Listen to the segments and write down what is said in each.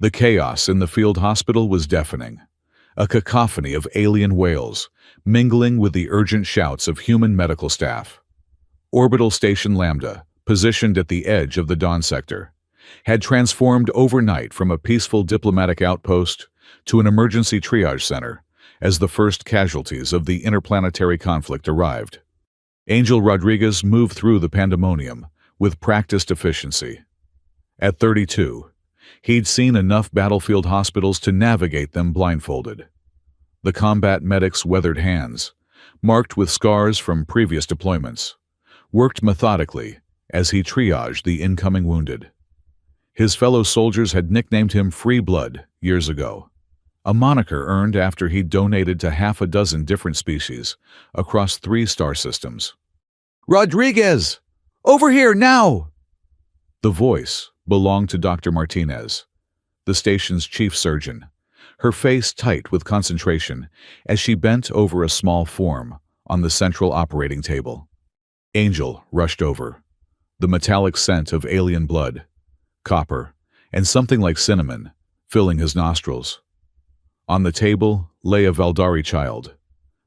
The chaos in the field hospital was deafening, a cacophony of alien wails mingling with the urgent shouts of human medical staff. Orbital Station Lambda, positioned at the edge of the Dawn sector, had transformed overnight from a peaceful diplomatic outpost to an emergency triage center as the first casualties of the interplanetary conflict arrived. Angel Rodriguez moved through the pandemonium with practiced efficiency. At 32, he'd seen enough battlefield hospitals to navigate them blindfolded. The combat medic's weathered hands, marked with scars from previous deployments, worked methodically as he triaged the incoming wounded. His fellow soldiers had nicknamed him Free Blood years ago, a moniker earned after he'd donated to half a dozen different species across 3 star systems. "Rodriguez! Over here now!" The voice belonged to Dr. Martinez, the station's chief surgeon, her face tight with concentration as she bent over a small form on the central operating table. Angel rushed over, the metallic scent of alien blood, copper, and something like cinnamon filling his nostrils. On the table lay a Valdari child,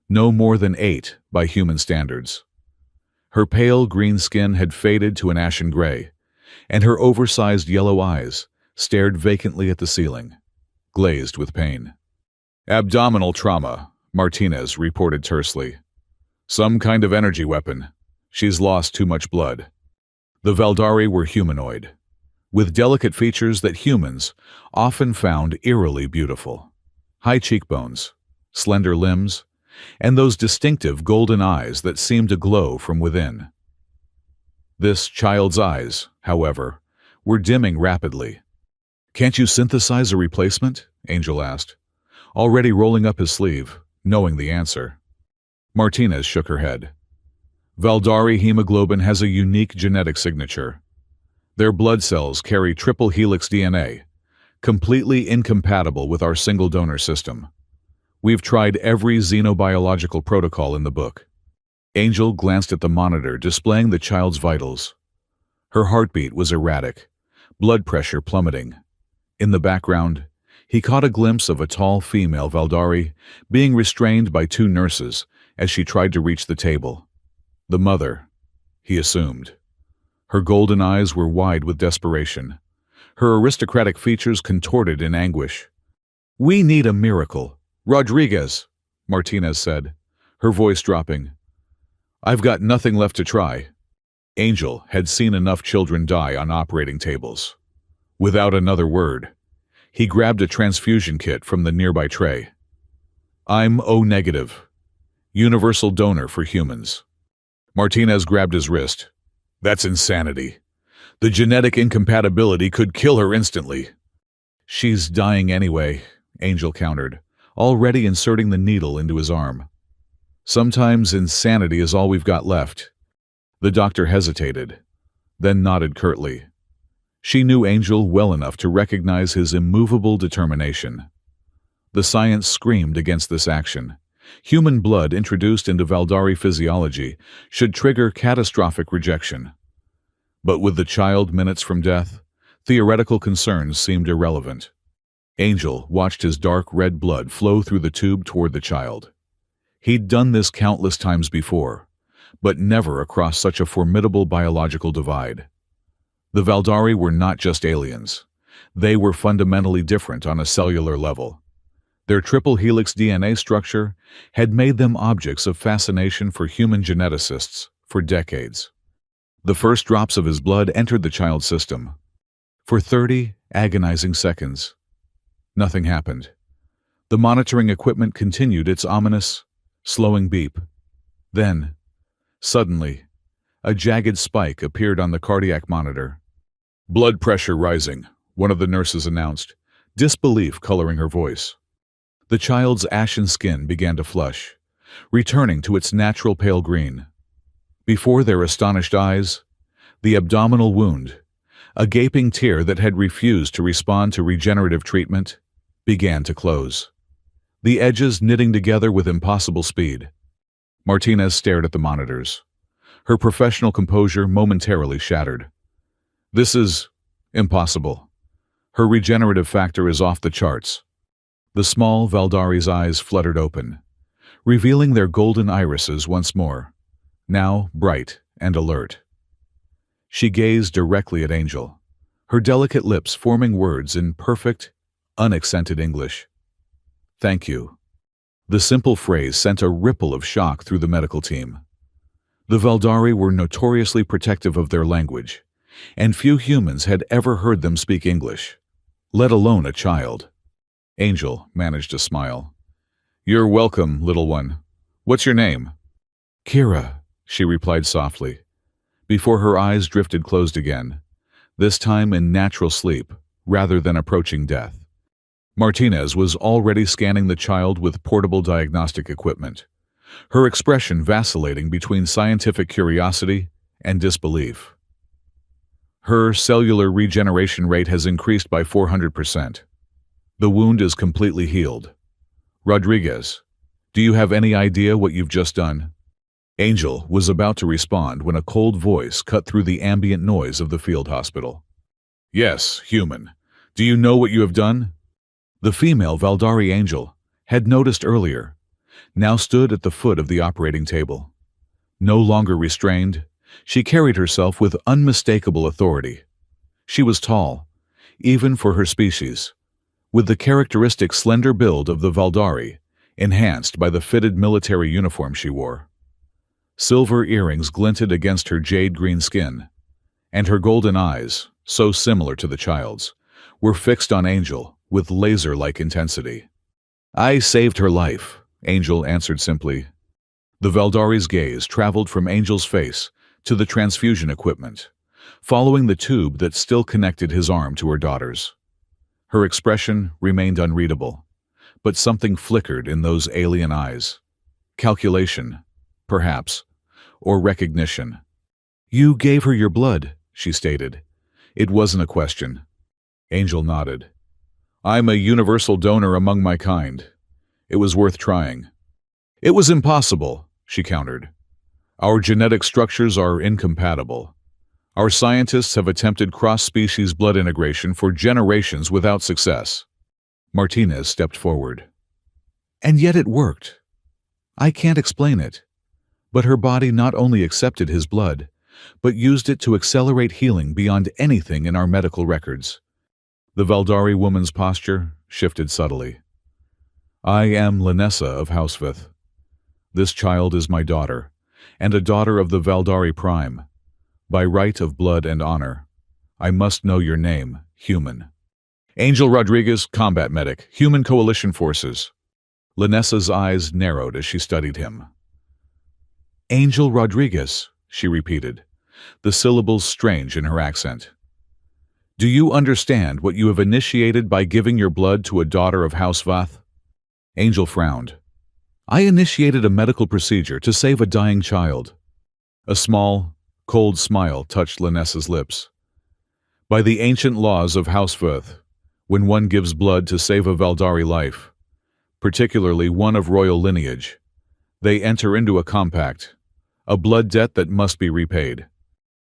no more than 8 by human standards. Her pale green skin had faded to an ashen gray, and her oversized yellow eyes stared vacantly at the ceiling, glazed with pain. "Abdominal trauma," Martinez reported tersely. "Some kind of energy weapon. She's lost too much blood." The Valdari were humanoid, with delicate features that humans often found eerily beautiful. High cheekbones, slender limbs, and those distinctive golden eyes that seemed to glow from within. This child's eyes, however, were dimming rapidly. "Can't you synthesize a replacement?" Angel asked, already rolling up his sleeve, knowing the answer. Martinez shook her head. "Valdari hemoglobin has a unique genetic signature. Their blood cells carry triple helix DNA, completely incompatible with our single donor system. We've tried every xenobiological protocol in the book." Angel glanced at the monitor displaying the child's vitals. Her heartbeat was erratic, blood pressure plummeting. In the background, he caught a glimpse of a tall female Valdari being restrained by 2 nurses as she tried to reach the table. The mother, he assumed. Her golden eyes were wide with desperation, her aristocratic features contorted in anguish. "We need a miracle. Rodriguez," Martinez said, her voice dropping. "I've got nothing left to try." Angel had seen enough children die on operating tables. Without another word, he grabbed a transfusion kit from the nearby tray. "I'm O-negative. Universal donor for humans." Martinez grabbed his wrist. "That's insanity. The genetic incompatibility could kill her instantly." "She's dying anyway," Angel countered, already inserting the needle into his arm. "Sometimes insanity is all we've got left." The doctor hesitated, then nodded curtly. She knew Angel well enough to recognize his immovable determination. The science screamed against this action. Human blood introduced into Valdari physiology should trigger catastrophic rejection. But with the child minutes from death, theoretical concerns seemed irrelevant. Angel watched his dark red blood flow through the tube toward the child. He'd done this countless times before, but never across such a formidable biological divide. The Valdari were not just aliens. They were fundamentally different on a cellular level. Their triple helix DNA structure had made them objects of fascination for human geneticists for decades. The first drops of his blood entered the child's system. For 30 agonizing seconds, nothing happened. The monitoring equipment continued its ominous, slowing beep. Then, suddenly, a jagged spike appeared on the cardiac monitor. "Blood pressure rising," one of the nurses announced, disbelief coloring her voice. The child's ashen skin began to flush, returning to its natural pale green. Before their astonished eyes, the abdominal wound, a gaping tear that had refused to respond to regenerative treatment, began to close, the edges knitting together with impossible speed. Martinez stared at the monitors, her professional composure momentarily shattered. "This is impossible. Her regenerative factor is off the charts. The small Valdari's eyes fluttered open, revealing their golden irises once more, now bright and alert. She gazed directly at Angel, her delicate lips forming words in perfect, unaccented English. "Thank you." The simple phrase sent a ripple of shock through the medical team. The Valdari were notoriously protective of their language, and few humans had ever heard them speak English, let alone a child. Angel managed a smile. "You're welcome, little one. What's your name?" "Kira," she replied softly, before her eyes drifted closed again, this time in natural sleep rather than approaching death. Martinez was already scanning the child with portable diagnostic equipment, her expression vacillating between scientific curiosity and disbelief. Her cellular regeneration rate has increased by 400%. The wound is completely healed. "Rodriguez, do you have any idea what you've just done?" Angel was about to respond when a cold voice cut through the ambient noise of the field hospital. "Yes, human. Do you know what you have done?" The female Valdari Angel had noticed earlier, now stood at the foot of the operating table. No longer restrained, she carried herself with unmistakable authority. She was tall, even for her species, with the characteristic slender build of the Valdari, enhanced by the fitted military uniform she wore. Silver earrings glinted against her jade-green skin, and her golden eyes, so similar to the child's, were fixed on Angel with laser-like intensity. "I saved her life," Angel answered simply. The Valdari's gaze traveled from Angel's face to the transfusion equipment, following the tube that still connected his arm to her daughter's. Her expression remained unreadable, but something flickered in those alien eyes. Calculation, perhaps, or recognition. "You gave her your blood," she stated. It wasn't a question. Angel nodded. "I'm a universal donor among my kind. It was worth trying." "It was impossible," she countered. "Our genetic structures are incompatible. Our scientists have attempted cross-species blood integration for generations without success." Martinez stepped forward. "And yet it worked. I can't explain it. But her body not only accepted his blood, but used it to accelerate healing beyond anything in our medical records." The Valdari woman's posture shifted subtly. "I am Lanessa of Housevith. This child is my daughter, and a daughter of the Valdari Prime. By right of blood and honor, I must know your name, human." "Angel Rodriguez, combat medic, Human Coalition Forces." Lanessa's eyes narrowed as she studied him. "Angel Rodriguez," she repeated, the syllables strange in her accent. "Do you understand what you have initiated by giving your blood to a daughter of House Vath?" Angel frowned. "I initiated a medical procedure to save a dying child." A small, cold smile touched Lanessa's lips. "By the ancient laws of House Vath, when one gives blood to save a Valdari life, particularly one of royal lineage, they enter into a compact, a blood debt that must be repaid."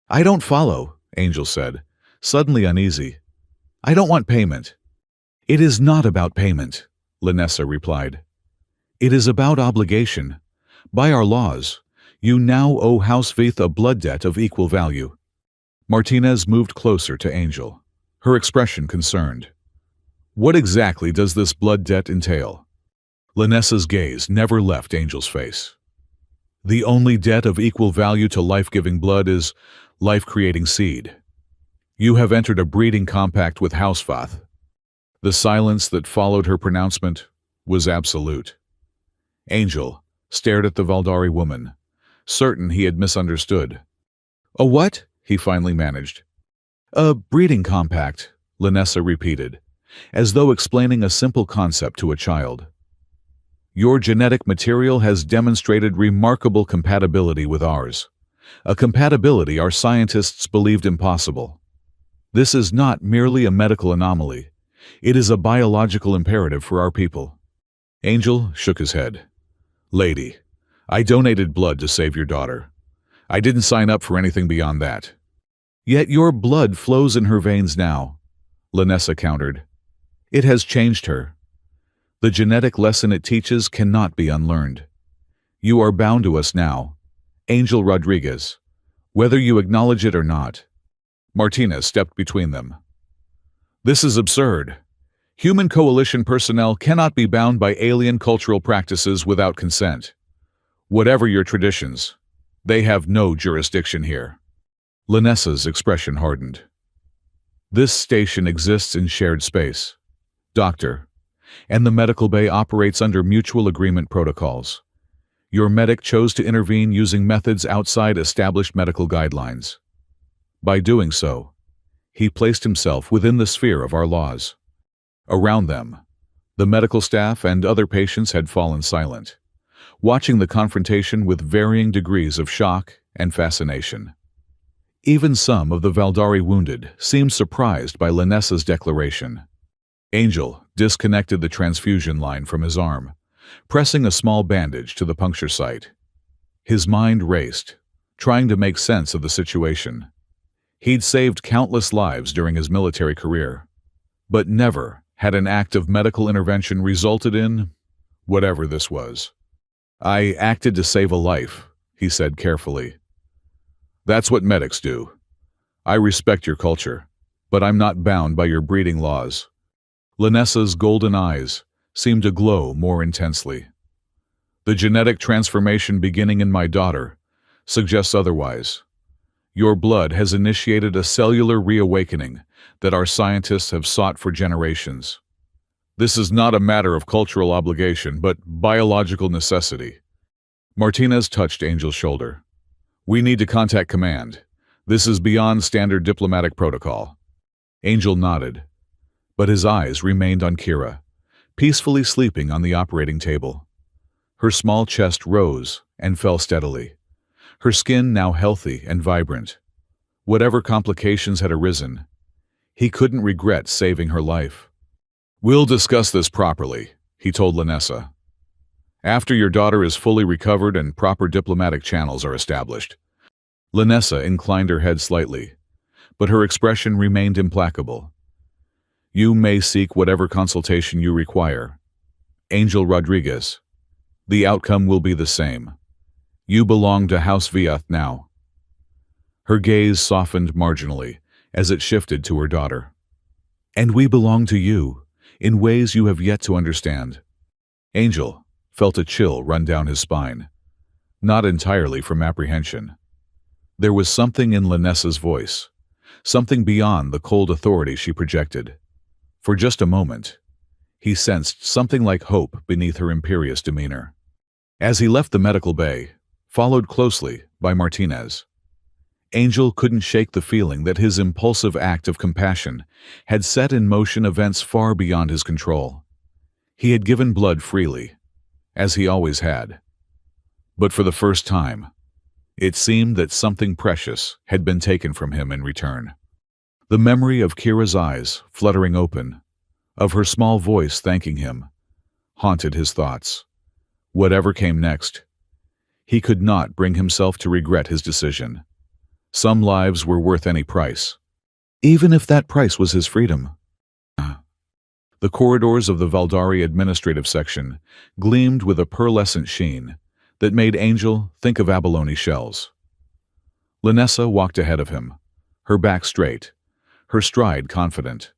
"I don't follow," Angel said, suddenly uneasy. "I don't want payment." "It is not about payment," Lanessa replied. "It is about obligation. By our laws, you now owe House Vath a blood debt of equal value." Martinez moved closer to Angel, her expression concerned. "What exactly does this blood debt entail?" Lanessa's gaze never left Angel's face. "The only debt of equal value to life-giving blood is life-creating seed. You have entered a breeding compact with House Vath." The silence that followed her pronouncement was absolute. Angel stared at the Valdari woman, certain he had misunderstood. "A what?" he finally managed. "A breeding compact," Lanessa repeated, as though explaining a simple concept to a child. "Your genetic material has demonstrated remarkable compatibility with ours, a compatibility our scientists believed impossible. This is not merely a medical anomaly, it is a biological imperative for our people." Angel shook his head. "Lady, I donated blood to save your daughter. I didn't sign up for anything beyond that." "Yet your blood flows in her veins now," Lanessa countered. It has changed her. The genetic lesson it teaches cannot be unlearned. You are bound to us now, Angel Rodriguez, whether you acknowledge it or not. Martinez stepped between them. This is absurd. Human coalition personnel cannot be bound by alien cultural practices without consent. Whatever your traditions, they have no jurisdiction here. Lanessa's expression hardened. This station exists in shared space, Doctor, and the medical bay operates under mutual agreement protocols. Your medic chose to intervene using methods outside established medical guidelines. By doing so, he placed himself within the sphere of our laws. Around them, the medical staff and other patients had fallen silent, watching the confrontation with varying degrees of shock and fascination. Even some of the Valdari wounded seemed surprised by Lanessa's declaration. Angel disconnected the transfusion line from his arm, pressing a small bandage to the puncture site. His mind raced, trying to make sense of the situation. He'd saved countless lives during his military career, but never had an act of medical intervention resulted in whatever this was. I acted to save a life, he said carefully. That's what medics do. I respect your culture, but I'm not bound by your breeding laws. Lanessa's golden eyes seemed to glow more intensely. The genetic transformation beginning in my daughter suggests otherwise. Your blood has initiated a cellular reawakening that our scientists have sought for generations. This is not a matter of cultural obligation, but biological necessity. Martinez touched Angel's shoulder. We need to contact command. This is beyond standard diplomatic protocol. Angel nodded, but his eyes remained on Kira, peacefully sleeping on the operating table. Her small chest rose and fell steadily, her skin now healthy and vibrant. Whatever complications had arisen, he couldn't regret saving her life. We'll discuss this properly, he told Lanessa. After your daughter is fully recovered and proper diplomatic channels are established. Lanessa inclined her head slightly, but her expression remained implacable. You may seek whatever consultation you require. Angel Rodriguez, the outcome will be the same. You belong to House Viath now. Her gaze softened marginally as it shifted to her daughter. And we belong to you, in ways you have yet to understand. Angel felt a chill run down his spine, not entirely from apprehension. There was something in Lanessa's voice, something beyond the cold authority she projected. For just a moment, he sensed something like hope beneath her imperious demeanor. As he left the medical bay, followed closely by Martinez, Angel couldn't shake the feeling that his impulsive act of compassion had set in motion events far beyond his control. He had given blood freely, as he always had. But for the first time, it seemed that something precious had been taken from him in return. The memory of Kira's eyes fluttering open, of her small voice thanking him, haunted his thoughts. Whatever came next, he could not bring himself to regret his decision. Some lives were worth any price, even if that price was his freedom. The corridors of the Valdari administrative section gleamed with a pearlescent sheen that made Angel think of abalone shells. Lanessa walked ahead of him, her back straight, her stride confident.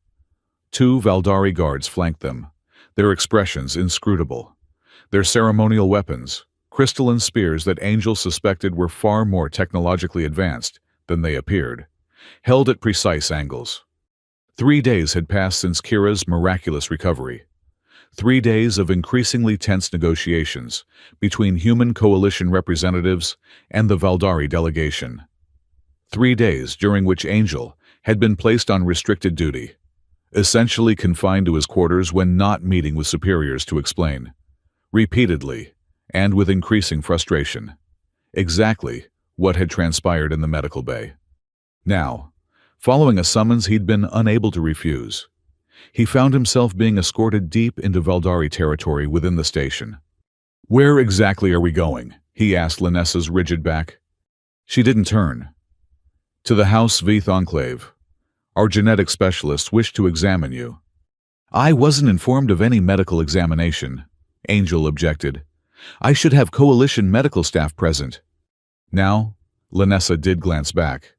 2 Valdari guards flanked them, their expressions inscrutable, their ceremonial weapons, crystalline spears that Angel suspected were far more technologically advanced than they appeared, held at precise angles. 3 days had passed since Kira's miraculous recovery. 3 days of increasingly tense negotiations between human coalition representatives and the Valdari delegation. 3 days during which Angel had been placed on restricted duty, essentially confined to his quarters when not meeting with superiors to explain, repeatedly, and with increasing frustration, exactly what had transpired in the medical bay. Now, following a summons he'd been unable to refuse, he found himself being escorted deep into Valdari territory within the station. Where exactly are we going? He asked Lanessa's rigid back. She didn't turn. To the House Viath enclave. Our genetic specialists wish to examine you." "I wasn't informed of any medical examination," Angel objected. "I should have coalition medical staff present." Now, Lanessa did glance back.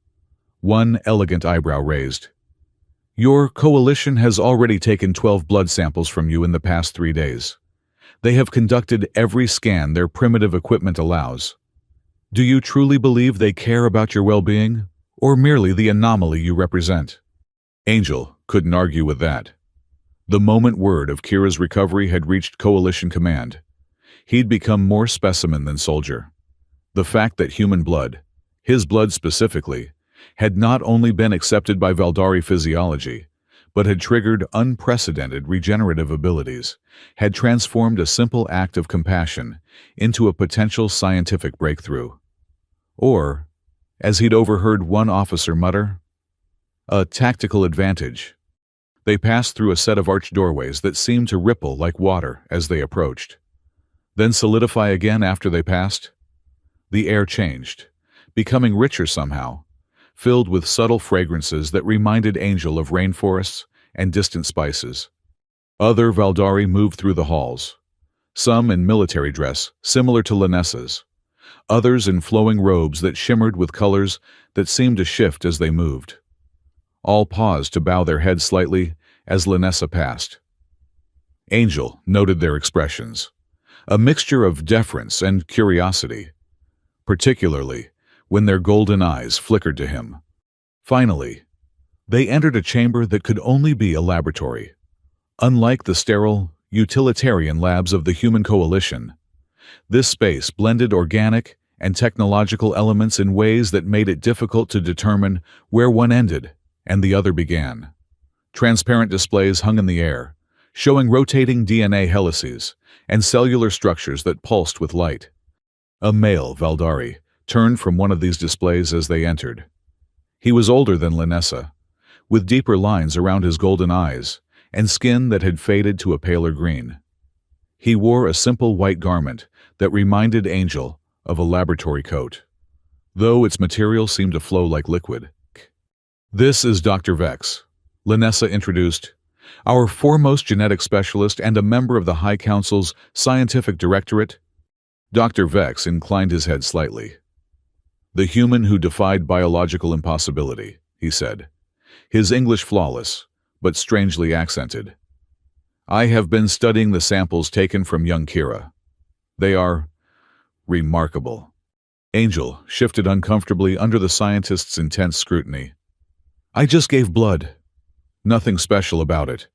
One elegant eyebrow raised. "Your coalition has already taken 12 blood samples from you in the past 3 days. They have conducted every scan their primitive equipment allows. Do you truly believe they care about your well-being, or merely the anomaly you represent?" Angel couldn't argue with that. The moment word of Kira's recovery had reached Coalition Command, he'd become more specimen than soldier. The fact that human blood, his blood specifically, had not only been accepted by Valdari physiology, but had triggered unprecedented regenerative abilities, had transformed a simple act of compassion into a potential scientific breakthrough. Or, as he'd overheard one officer mutter, a tactical advantage. They passed through a set of arched doorways that seemed to ripple like water as they approached, then solidify again after they passed. The air changed, becoming richer somehow, filled with subtle fragrances that reminded Angel of rainforests and distant spices. Other Valdari moved through the halls, some in military dress similar to Lanessa's, others in flowing robes that shimmered with colors that seemed to shift as they moved. All paused to bow their heads slightly as Lanessa passed. Angel noted their expressions, a mixture of deference and curiosity, particularly when their golden eyes flickered to him. Finally, they entered a chamber that could only be a laboratory. Unlike the sterile, utilitarian labs of the human coalition, this space blended organic and technological elements in ways that made it difficult to determine where one ended and the other began. Transparent displays hung in the air, showing rotating DNA helices and cellular structures that pulsed with light. A male Valdari turned from one of these displays as they entered. He was older than Lanessa, with deeper lines around his golden eyes and skin that had faded to a paler green. He wore a simple white garment that reminded Angel of a laboratory coat, though its material seemed to flow like liquid. "This is Dr. Vex," Lanessa introduced, "our foremost genetic specialist and a member of the High Council's Scientific Directorate." Dr. Vex inclined his head slightly. "The human who defied biological impossibility," he said, his English flawless, but strangely accented. "I have been studying the samples taken from young Kira. They are remarkable." Angel shifted uncomfortably under the scientist's intense scrutiny. "I just gave blood. Nothing special about it."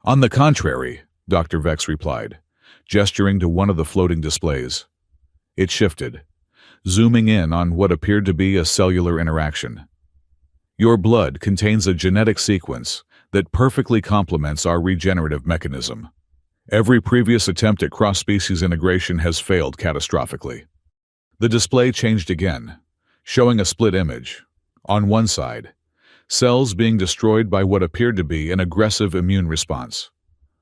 "On the contrary," Dr. Vex replied, gesturing to one of the floating displays. It shifted, zooming in on what appeared to be a cellular interaction. "Your blood contains a genetic sequence that perfectly complements our regenerative mechanism. Every previous attempt at cross-species integration has failed catastrophically." The display changed again, showing a split image. On one side, cells being destroyed by what appeared to be an aggressive immune response.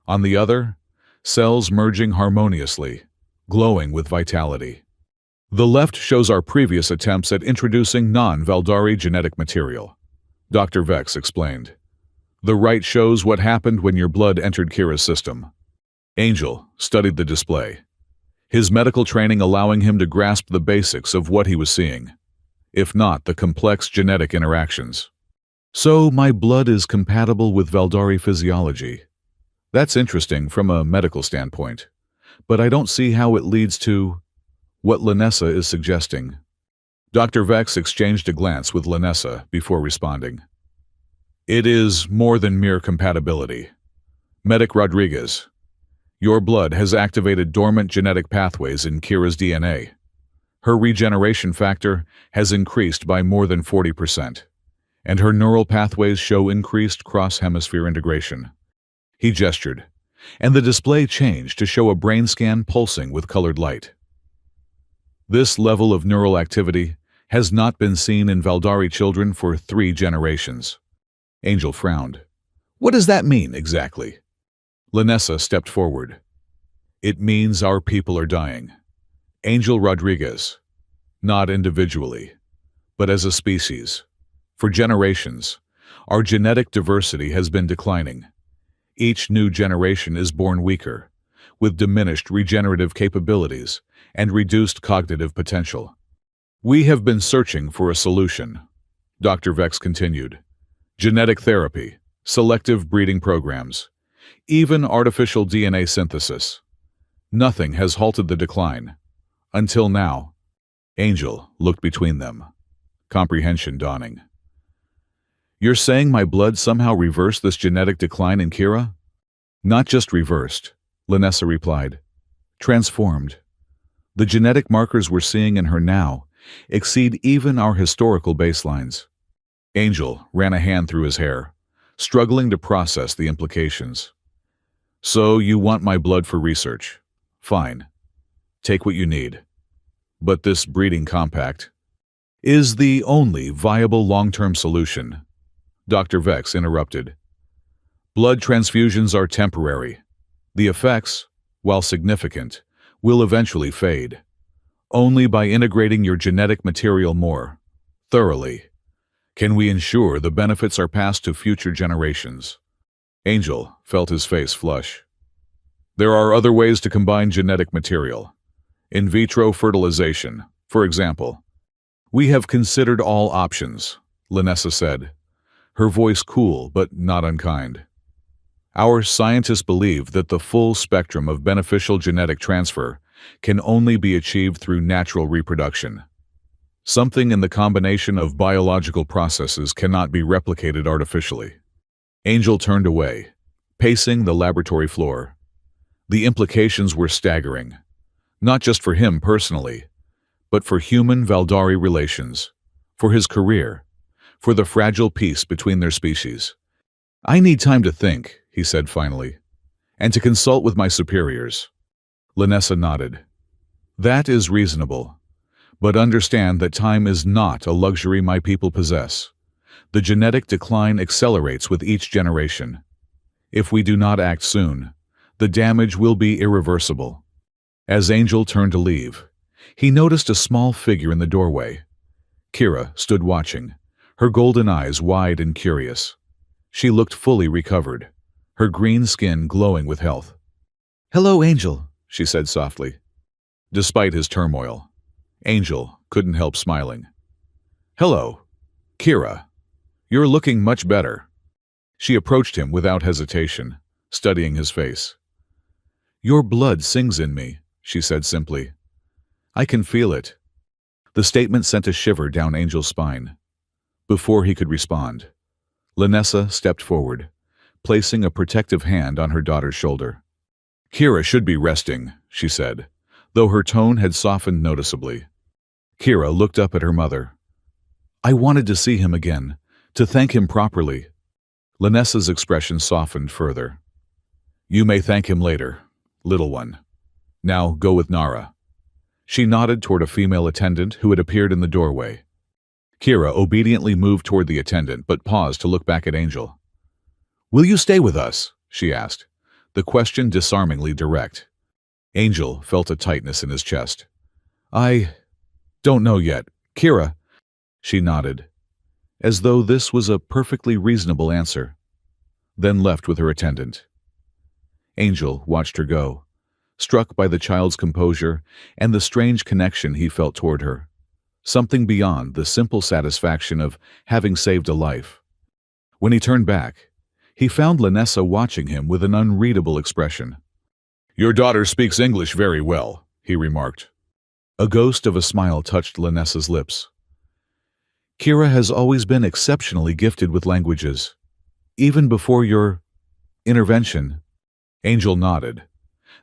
On the other, cells merging harmoniously, glowing with vitality. "The left shows our previous attempts at introducing non-Valdari genetic material," Dr. Vex explained. "The right shows what happened when your blood entered Kira's system." Angel studied the display, his medical training allowing him to grasp the basics of what he was seeing, if not the complex genetic interactions. "So my blood is compatible with Valdari physiology. That's interesting from a medical standpoint, but I don't see how it leads to what Lanessa is suggesting." Dr. Vex exchanged a glance with Lanessa before responding. "It is more than mere compatibility. Medic Rodriguez, your blood has activated dormant genetic pathways in Kira's DNA. Her regeneration factor has increased by more than 40%, and her neural pathways show increased cross-hemisphere integration." He gestured, and the display changed to show a brain scan pulsing with colored light. "This level of neural activity has not been seen in Valdari children for 3 generations." Angel frowned. "What does that mean, exactly?" Lanessa stepped forward. "It means our people are dying. Angel Rodriguez, not individually, but as a species. For generations, Our genetic diversity has been declining. Each new generation is born weaker, with diminished regenerative capabilities and reduced cognitive potential. We have been searching for a solution, Dr. Vex continued. Genetic therapy, selective breeding programs, even artificial DNA synthesis. Nothing has halted the decline. Until now. Angel looked between them, comprehension dawning. You're saying my blood somehow reversed this genetic decline in Kira? Not just reversed, Lanessa replied. Transformed. The genetic markers we're seeing in her now exceed even our historical baselines. Angel ran a hand through his hair, struggling to process the implications. So you want my blood for research? Fine. Take what you need. But this breeding compact is the only viable long-term solution, Dr. Vex interrupted. Blood transfusions are temporary. The effects, while significant, will eventually fade. Only by integrating your genetic material more thoroughly can we ensure the benefits are passed to future generations. Angel felt his face flush. There are other ways to combine genetic material. In vitro fertilization, for example. We have considered all options, Lanessa said, her voice cool but not unkind. Our scientists believe that the full spectrum of beneficial genetic transfer can only be achieved through natural reproduction. Something in the combination of biological processes cannot be replicated artificially. Angel turned away, pacing the laboratory floor. The implications were staggering, not just for him personally, but for human-Valdari relations, for his career, for the fragile peace between their species. I need time to think, he said finally, and to consult with my superiors. Lanessa nodded. That is reasonable, but understand that time is not a luxury my people possess. The genetic decline accelerates with each generation. If we do not act soon, the damage will be irreversible. As Angel turned to leave, he noticed a small figure in the doorway. Kira stood watching, her golden eyes wide and curious. She looked fully recovered, her green skin glowing with health. "Hello, Angel," she said softly. Despite his turmoil, Angel couldn't help smiling. "Hello, Kira. You're looking much better." She approached him without hesitation, studying his face. "Your blood sings in me," she said simply. "I can feel it." The statement sent a shiver down Angel's spine. Before he could respond, Lanessa stepped forward, placing a protective hand on her daughter's shoulder. "Kira should be resting," she said, though her tone had softened noticeably. Kira looked up at her mother. "I wanted to see him again, to thank him properly." Lanessa's expression softened further. "You may thank him later, little one. Now go with Nara." She nodded toward a female attendant who had appeared in the doorway. Kira obediently moved toward the attendant but paused to look back at Angel. "Will you stay with us?" she asked, the question disarmingly direct. Angel felt a tightness in his chest. "I don't know yet. Kira," she nodded, as though this was a perfectly reasonable answer, then left with her attendant. Angel watched her go, struck by the child's composure and the strange connection he felt toward her, something beyond the simple satisfaction of having saved a life. When he turned back, he found Lanessa watching him with an unreadable expression. "Your daughter speaks English very well," he remarked. A ghost of a smile touched Lanessa's lips. "Kira has always been exceptionally gifted with languages. Even before your intervention." Angel nodded,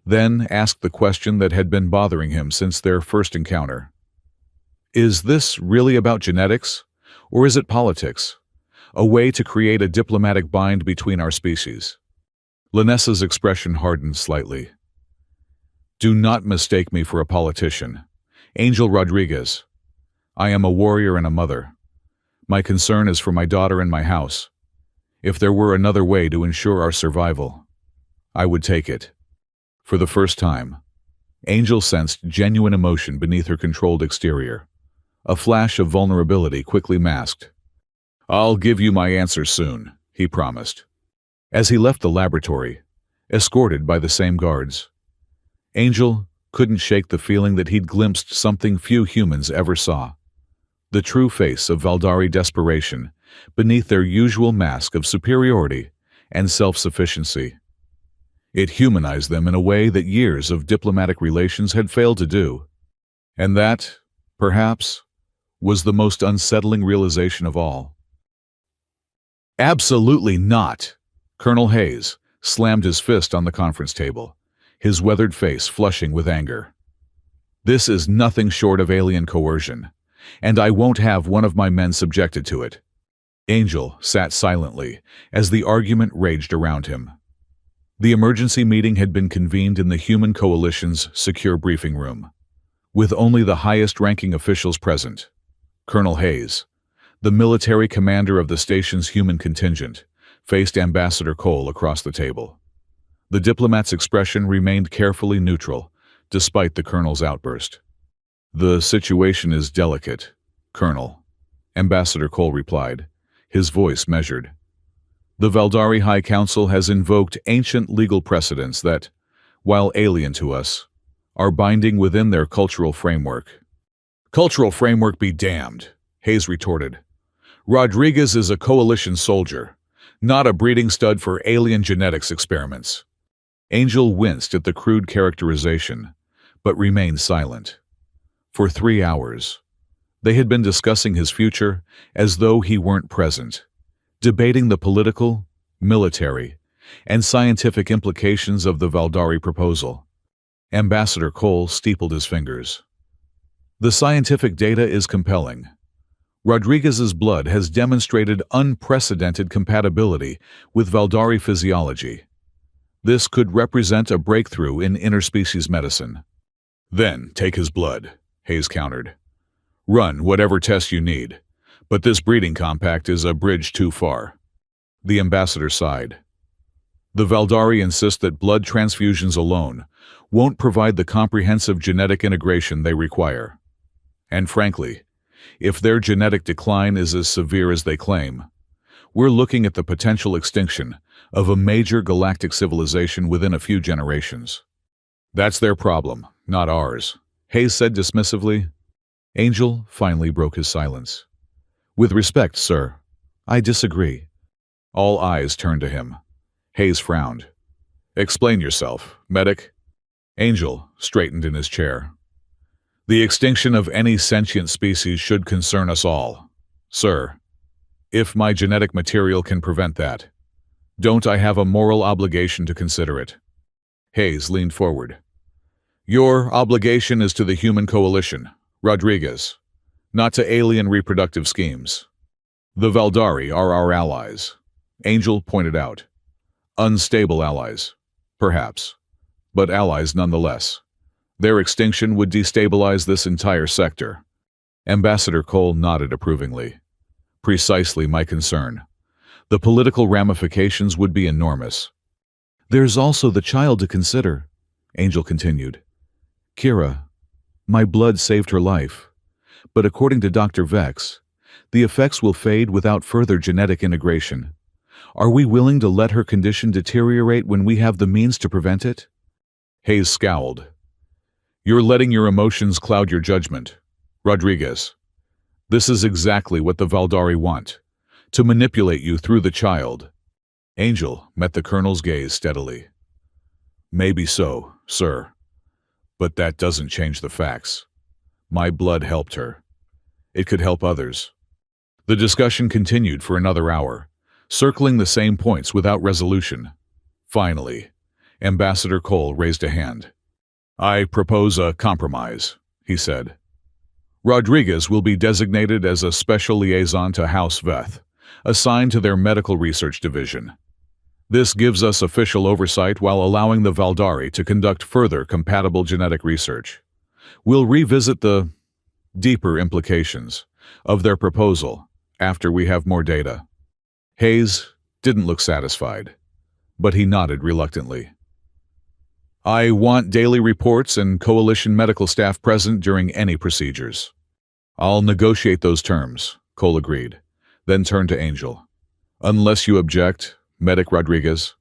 then asked the question that had been bothering him since their first encounter. "Is this really about genetics, or is it politics? A way to create a diplomatic bind between our species?" Lanessa's expression hardened slightly. "Do not mistake me for a politician. Angel Rodriguez. I am a warrior and a mother. My concern is for my daughter and my house. If there were another way to ensure our survival, I would take it." For the first time, Angel sensed genuine emotion beneath her controlled exterior, a flash of vulnerability quickly masked. I'll give you my answer soon, he promised. As he left the laboratory, escorted by the same guards, Angel couldn't shake the feeling that he'd glimpsed something few humans ever saw. The true face of Valdari desperation beneath their usual mask of superiority and self-sufficiency. It humanized them in a way that years of diplomatic relations had failed to do. And that, perhaps, was the most unsettling realization of all. Absolutely not! Colonel Hayes slammed his fist on the conference table, his weathered face flushing with anger. This is nothing short of alien coercion, and I won't have one of my men subjected to it. Angel sat silently as the argument raged around him. The emergency meeting had been convened in the Human Coalition's secure briefing room, with only the highest-ranking officials present. Colonel Hayes, the military commander of the station's human contingent, faced Ambassador Cole across the table. The diplomat's expression remained carefully neutral, despite the colonel's outburst. "The situation is delicate, Colonel," Ambassador Cole replied, his voice measured. "The Valdari High Council has invoked ancient legal precedents that, while alien to us, are binding within their cultural framework." "Cultural framework be damned," Hayes retorted. "Rodriguez is a coalition soldier, not a breeding stud for alien genetics experiments." Angel winced at the crude characterization, but remained silent. For 3 hours, they had been discussing his future as though he weren't present, debating the political, military, and scientific implications of the Valdari proposal. Ambassador Cole steepled his fingers. "The scientific data is compelling. Rodriguez's blood has demonstrated unprecedented compatibility with Valdari physiology. This could represent a breakthrough in interspecies medicine." "Then take his blood," Hayes countered. "Run whatever tests you need, but this breeding compact is a bridge too far." The ambassador sighed. "The Valdari insist that blood transfusions alone won't provide the comprehensive genetic integration they require. And frankly, if their genetic decline is as severe as they claim, we're looking at the potential extinction of a major galactic civilization within a few generations." "That's their problem, not ours," Hayes said dismissively. Angel finally broke his silence. "With respect, sir, I disagree." All eyes turned to him. Hayes frowned. "Explain yourself, medic." Angel straightened in his chair. "The extinction of any sentient species should concern us all, sir. If my genetic material can prevent that, don't I have a moral obligation to consider it?" Hayes leaned forward. "Your obligation is to the Human Coalition, Rodriguez, not to alien reproductive schemes. The Valdari are our allies," Angel pointed out. "Unstable allies, perhaps, but allies nonetheless. Their extinction would destabilize this entire sector." Ambassador Cole nodded approvingly. "Precisely my concern. The political ramifications would be enormous." "There's also the child to consider," Angel continued. "Kira, my blood saved her life, but according to Dr. Vex, the effects will fade without further genetic integration. Are we willing to let her condition deteriorate when we have the means to prevent it?" Hayes scowled. "You're letting your emotions cloud your judgment, Rodriguez. This is exactly what the Valdari want, to manipulate you through the child." Angel met the colonel's gaze steadily. "Maybe so, sir. But that doesn't change the facts. My blood helped her. It could help others." The discussion continued for another hour, circling the same points without resolution. Finally, Ambassador Cole raised a hand. "I propose a compromise," he said. "Rodriguez will be designated as a special liaison to House Veth, assigned to their medical research division. This gives us official oversight while allowing the Valdari to conduct further compatible genetic research. We'll revisit the deeper implications of their proposal after we have more data." Hayes didn't look satisfied, but he nodded reluctantly. "I want daily reports and coalition medical staff present during any procedures." "I'll negotiate those terms," Cole agreed. then turned to Angel. "Unless you object, Medic Rodriguez."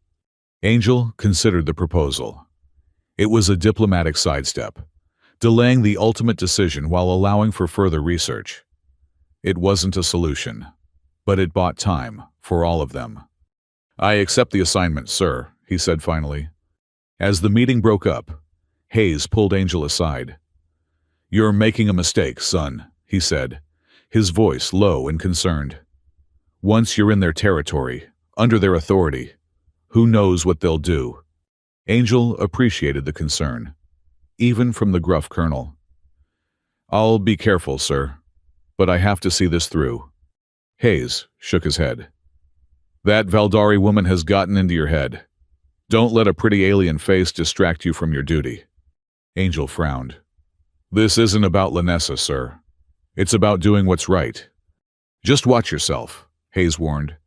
Angel considered the proposal. It was a diplomatic sidestep, delaying the ultimate decision while allowing for further research. It wasn't a solution, but it bought time for all of them. "I accept the assignment, sir," he said finally. As the meeting broke up, Hayes pulled Angel aside. "You're making a mistake, son," he said, his voice low and concerned. "Once you're in their territory, under their authority, who knows what they'll do?" Angel appreciated the concern, even from the gruff colonel. "I'll be careful, sir, but I have to see this through." Hayes shook his head. "That Valdari woman has gotten into your head. Don't let a pretty alien face distract you from your duty." Angel frowned. "This isn't about Lanessa, sir. It's about doing what's right. Just watch yourself," Hayes warned,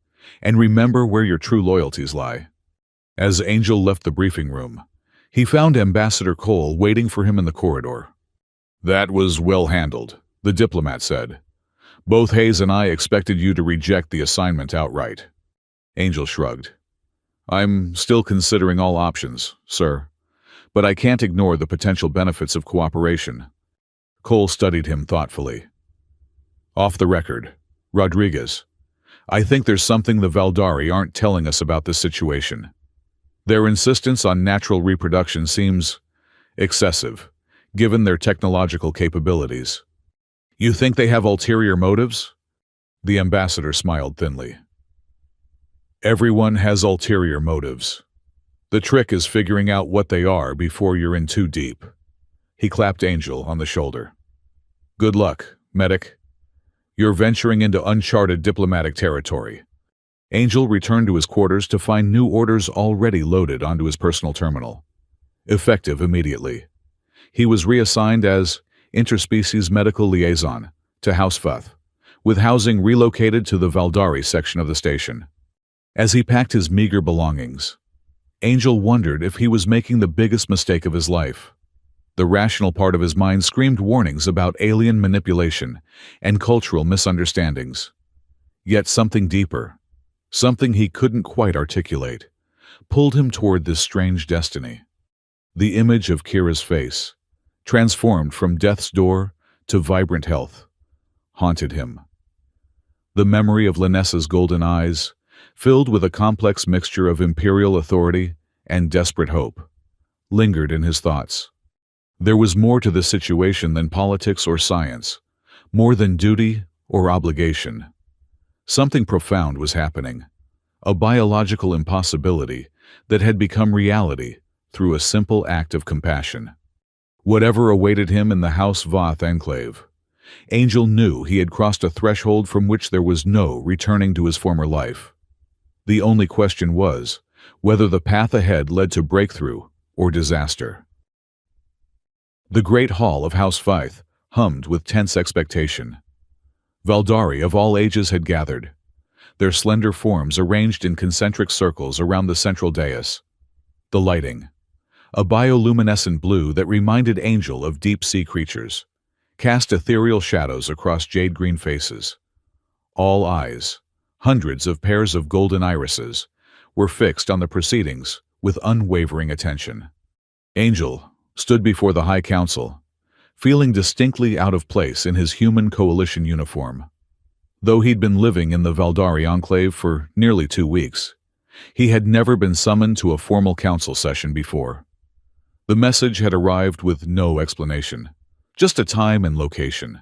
"and remember where your true loyalties lie." As Angel left the briefing room, he found Ambassador Cole waiting for him in the corridor. "That was well handled," the diplomat said. "Both Hayes and I expected you to reject the assignment outright." Angel shrugged. "I'm still considering all options, sir, but I can't ignore the potential benefits of cooperation." Cole studied him thoughtfully. "Off the record, Rodriguez, I think there's something the Valdari aren't telling us about this situation. Their insistence on natural reproduction seems excessive, given their technological capabilities." "You think they have ulterior motives?" The ambassador smiled thinly. "Everyone has ulterior motives. The trick is figuring out what they are before you're in too deep." He clapped Angel on the shoulder. "Good luck, Medic. You're venturing into uncharted diplomatic territory." Angel returned to his quarters to find new orders already loaded onto his personal terminal. Effective immediately. He was reassigned as Interspecies Medical Liaison to House Futh, with housing relocated to the Valdari section of the station. As he packed his meager belongings, Angel wondered if he was making the biggest mistake of his life. The rational part of his mind screamed warnings about alien manipulation and cultural misunderstandings. Yet something deeper, something he couldn't quite articulate, pulled him toward this strange destiny. The image of Kira's face, transformed from death's door to vibrant health, haunted him. The memory of Lanessa's golden eyes, filled with a complex mixture of imperial authority and desperate hope, lingered in his thoughts. There was more to this situation than politics or science, more than duty or obligation. Something profound was happening, a biological impossibility that had become reality through a simple act of compassion. Whatever awaited him in the House Voth enclave, Angel knew he had crossed a threshold from which there was no returning to his former life. The only question was whether the path ahead led to breakthrough or disaster. The great hall of House Futh hummed with tense expectation. Valdari of all ages had gathered, their slender forms arranged in concentric circles around the central dais. The lighting, a bioluminescent blue that reminded Angel of deep-sea creatures, cast ethereal shadows across jade-green faces. All eyes, hundreds of pairs of golden irises, were fixed on the proceedings with unwavering attention. Angel stood before the High Council, feeling distinctly out of place in his human coalition uniform. Though he'd been living in the Valdari enclave for nearly 2 weeks, he had never been summoned to a formal council session before. The message had arrived with no explanation, just a time and location.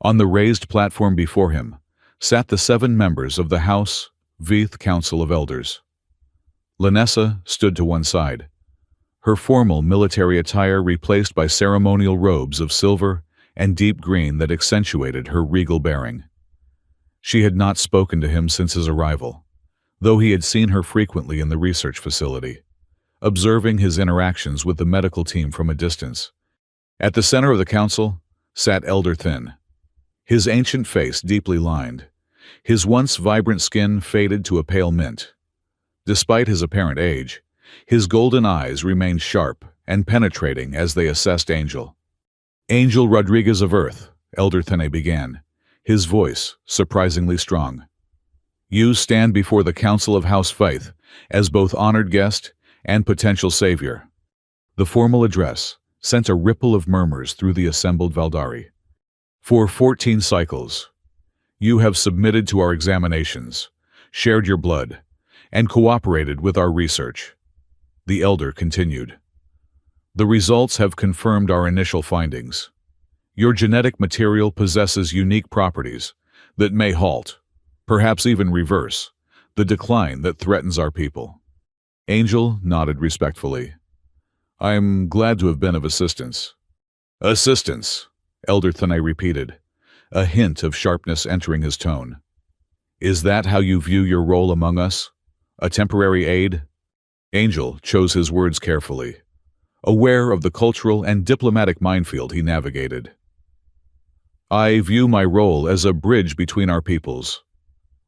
On the raised platform before him sat the 7 members of the House Voth Council of Elders. Lanessa stood to one side, her formal military attire replaced by ceremonial robes of silver and deep green that accentuated her regal bearing. She had not spoken to him since his arrival, though he had seen her frequently in the research facility, observing his interactions with the medical team from a distance. At the center of the council sat Elder Thin, his ancient face deeply lined, his once vibrant skin faded to a pale mint. Despite his apparent age, his golden eyes remained sharp and penetrating as they assessed Angel. "Angel Rodriguez of Earth," Elder Thin began, his voice surprisingly strong. You stand before the Council of House Faith as both honored guest and potential savior. The formal address sent a ripple of murmurs through the assembled Valdari. For 14 cycles, you have submitted to our examinations, shared your blood, and cooperated with our research. The elder continued. The results have confirmed our initial findings. Your genetic material possesses unique properties that may halt, perhaps even reverse, the decline that threatens our people. Angel nodded respectfully. I'm glad to have been of assistance. Assistance, Elder Thane repeated, a hint of sharpness entering his tone. Is that how you view your role among us? A temporary aid? Angel chose his words carefully, aware of the cultural and diplomatic minefield he navigated. I view my role as a bridge between our peoples.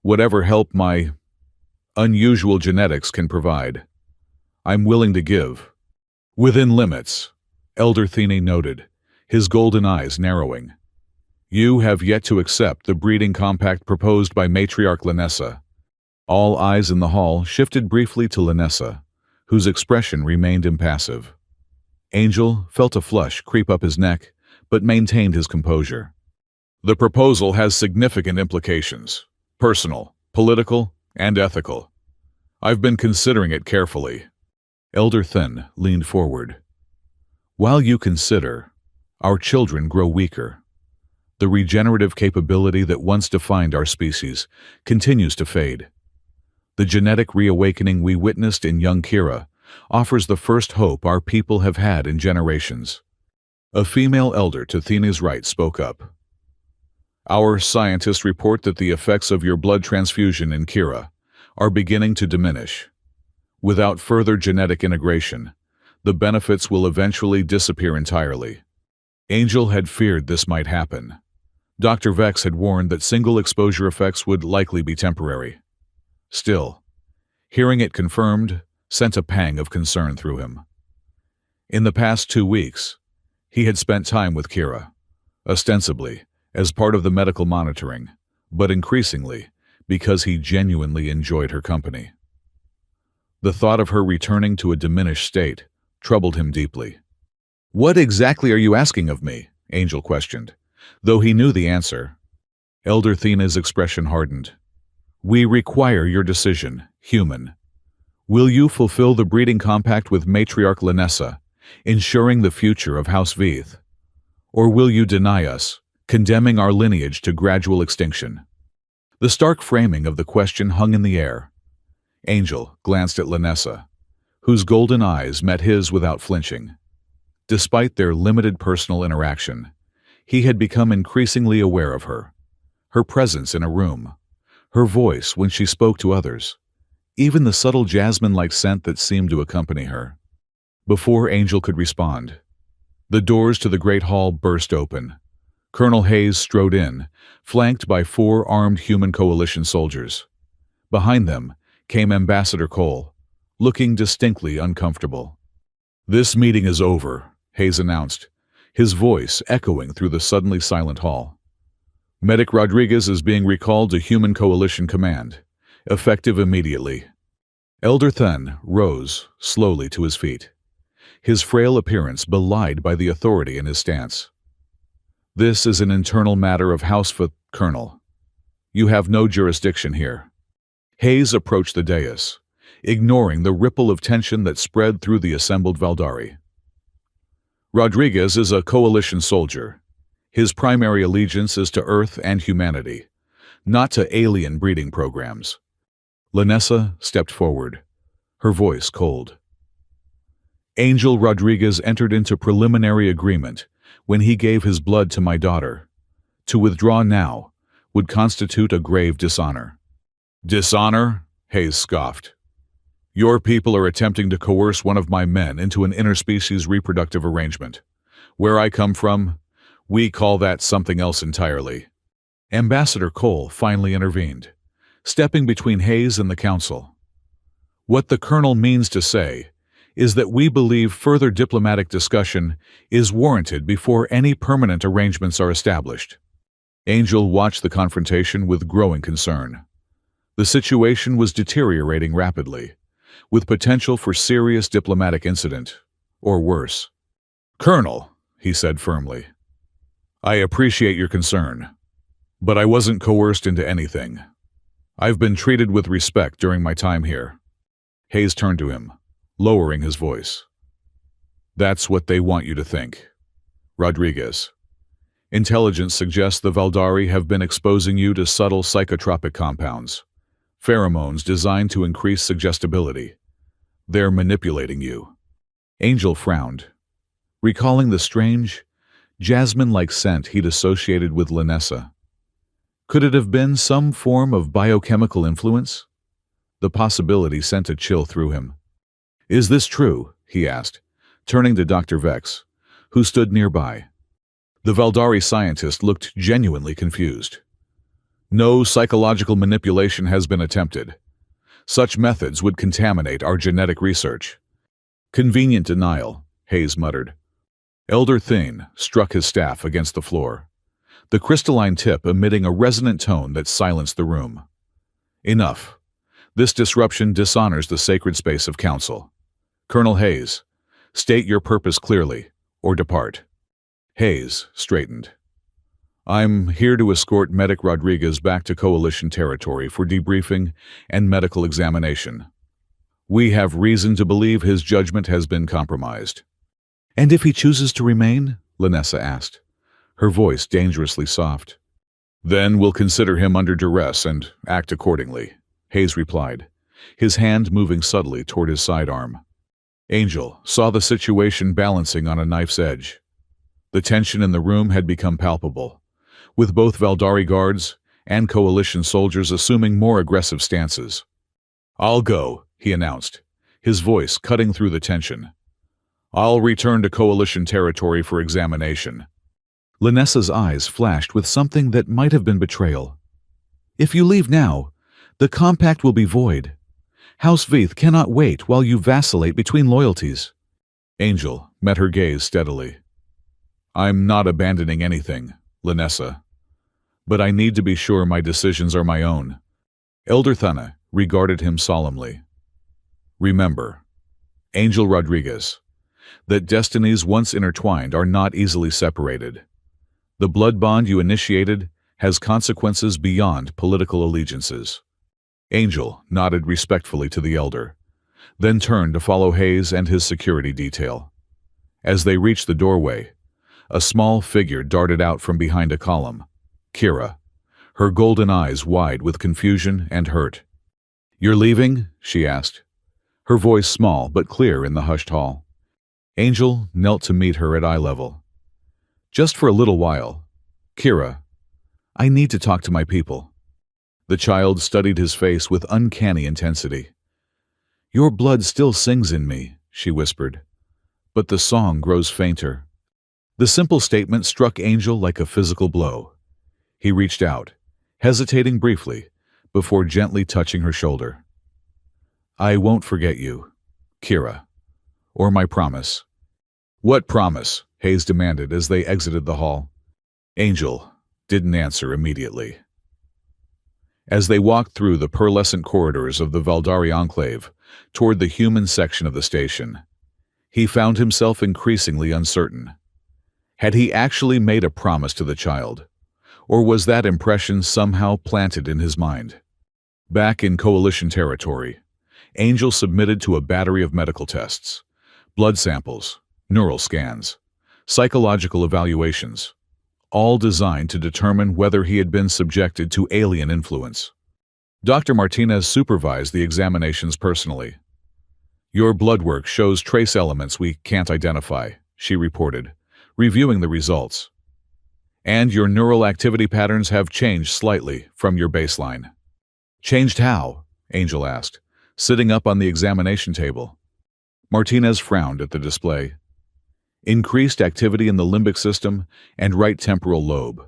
Whatever help my unusual genetics can provide, I'm willing to give. Within limits, Elder Thene noted, his golden eyes narrowing. You have yet to accept the breeding compact proposed by Matriarch Lanessa. All eyes in the hall shifted briefly to Lanessa, whose expression remained impassive. Angel felt a flush creep up his neck, but maintained his composure. The proposal has significant implications, personal, political, and ethical. I've been considering it carefully. Elder Thin leaned forward. While you consider, our children grow weaker. The regenerative capability that once defined our species continues to fade. The genetic reawakening we witnessed in young Kira offers the first hope our people have had in generations. A female elder to Thena's right spoke up. Our scientists report that the effects of your blood transfusion in Kira are beginning to diminish. Without further genetic integration, the benefits will eventually disappear entirely. Angel had feared this might happen. Dr. Vex had warned that single exposure effects would likely be temporary. Still, hearing it confirmed sent a pang of concern through him. In the past 2 weeks, he had spent time with Kira, ostensibly as part of the medical monitoring, but increasingly because he genuinely enjoyed her company. The thought of her returning to a diminished state troubled him deeply. What exactly are you asking of me? Angel questioned, though he knew the answer. Elder Thena's expression hardened. We require your decision, human. Will you fulfill the breeding compact with Matriarch Lanessa, ensuring the future of House Veith? Or will you deny us, condemning our lineage to gradual extinction? The stark framing of the question hung in the air. Angel glanced at Lanessa, whose golden eyes met his without flinching. Despite their limited personal interaction, he had become increasingly aware of her. Her presence in a room, her voice when she spoke to others, even the subtle jasmine-like scent that seemed to accompany her. Before Angel could respond, the doors to the great hall burst open. Colonel Hayes strode in, flanked by 4 armed human coalition soldiers. Behind them came Ambassador Cole, looking distinctly uncomfortable. This meeting is over, Hayes announced, his voice echoing through the suddenly silent hall. Medic Rodriguez is being recalled to Human Coalition Command, effective immediately. Elder Then rose slowly to his feet, his frail appearance belied by the authority in his stance. This is an internal matter of House Faith, Colonel. You have no jurisdiction here. Hayes approached the dais, ignoring the ripple of tension that spread through the assembled Valdari. Rodriguez is a coalition soldier. His primary allegiance is to Earth and humanity, not to alien breeding programs. Lanessa stepped forward, her voice cold. Angel Rodriguez entered into preliminary agreement when he gave his blood to my daughter. To withdraw now would constitute a grave dishonor. Dishonor? Hayes scoffed. Your people are attempting to coerce one of my men into an interspecies reproductive arrangement. Where I come from, we call that something else entirely. Ambassador Cole finally intervened, stepping between Hayes and the council. What the colonel means to say is that we believe further diplomatic discussion is warranted before any permanent arrangements are established. Angel watched the confrontation with growing concern. The situation was deteriorating rapidly, with potential for serious diplomatic incident, or worse. "Colonel," he said firmly, "I appreciate your concern, but I wasn't coerced into anything. I've been treated with respect during my time here." Hayes turned to him, lowering his voice. "That's what they want you to think. Rodriguez, intelligence suggests the Valdari have been exposing you to subtle psychotropic compounds, pheromones designed to increase suggestibility. They're manipulating you." Angel frowned, recalling the strange, jasmine-like scent he'd associated with Lanessa. Could it have been some form of biochemical influence? The possibility sent a chill through him. "Is this true?" he asked, turning to Dr. Vex, who stood nearby. The Valdari scientist looked genuinely confused. "No psychological manipulation has been attempted. Such methods would contaminate our genetic research." "Convenient denial," Hayes muttered. Elder Thane struck his staff against the floor, the crystalline tip emitting a resonant tone that silenced the room. "Enough. This disruption dishonors the sacred space of council. Colonel Hayes, state your purpose clearly, or depart." Hayes straightened. "I'm here to escort Medic Rodriguez back to Coalition territory for debriefing and medical examination. We have reason to believe his judgment has been compromised." "And if he chooses to remain?" Lanessa asked, her voice dangerously soft. "Then we'll consider him under duress and act accordingly," Hayes replied, his hand moving subtly toward his sidearm. Angel saw the situation balancing on a knife's edge. The tension in the room had become palpable, with both Valdari guards and Coalition soldiers assuming more aggressive stances. "I'll go," he announced, his voice cutting through the tension. "I'll return to Coalition territory for examination." Lanessa's eyes flashed with something that might have been betrayal. "If you leave now, the compact will be void. House Veith cannot wait while you vacillate between loyalties." Angel met her gaze steadily. "I'm not abandoning anything, Lanessa, but I need to be sure my decisions are my own." Elder Thana regarded him solemnly. "Remember, Angel Rodriguez, that destinies once intertwined are not easily separated. The blood bond you initiated has consequences beyond political allegiances." Angel nodded respectfully to the elder, then turned to follow Hayes and his security detail. As they reached the doorway, a small figure darted out from behind a column, Kira, her golden eyes wide with confusion and hurt. "You're leaving?" she asked, her voice small but clear in the hushed hall. Angel knelt to meet her at eye level. "Just for a little while. Kira, I need to talk to my people." The child studied his face with uncanny intensity. "Your blood still sings in me," she whispered, "but the song grows fainter." The simple statement struck Angel like a physical blow. He reached out, hesitating briefly, before gently touching her shoulder. "I won't forget you, Kira, or my promise." "What promise?" Hayes demanded as they exited the hall. Angel didn't answer immediately. As they walked through the pearlescent corridors of the Valdari enclave toward the human section of the station, he found himself increasingly uncertain. Had he actually made a promise to the child, or was that impression somehow planted in his mind? Back in Coalition territory, Angel submitted to a battery of medical tests, blood samples, neural scans, psychological evaluations, all designed to determine whether he had been subjected to alien influence. Dr. Martinez supervised the examinations personally. "Your blood work shows trace elements we can't identify," she reported, reviewing the results. "And your neural activity patterns have changed slightly from your baseline." "Changed how?" Angel asked, sitting up on the examination table. Martinez frowned at the display. "Increased activity in the limbic system and right temporal lobe,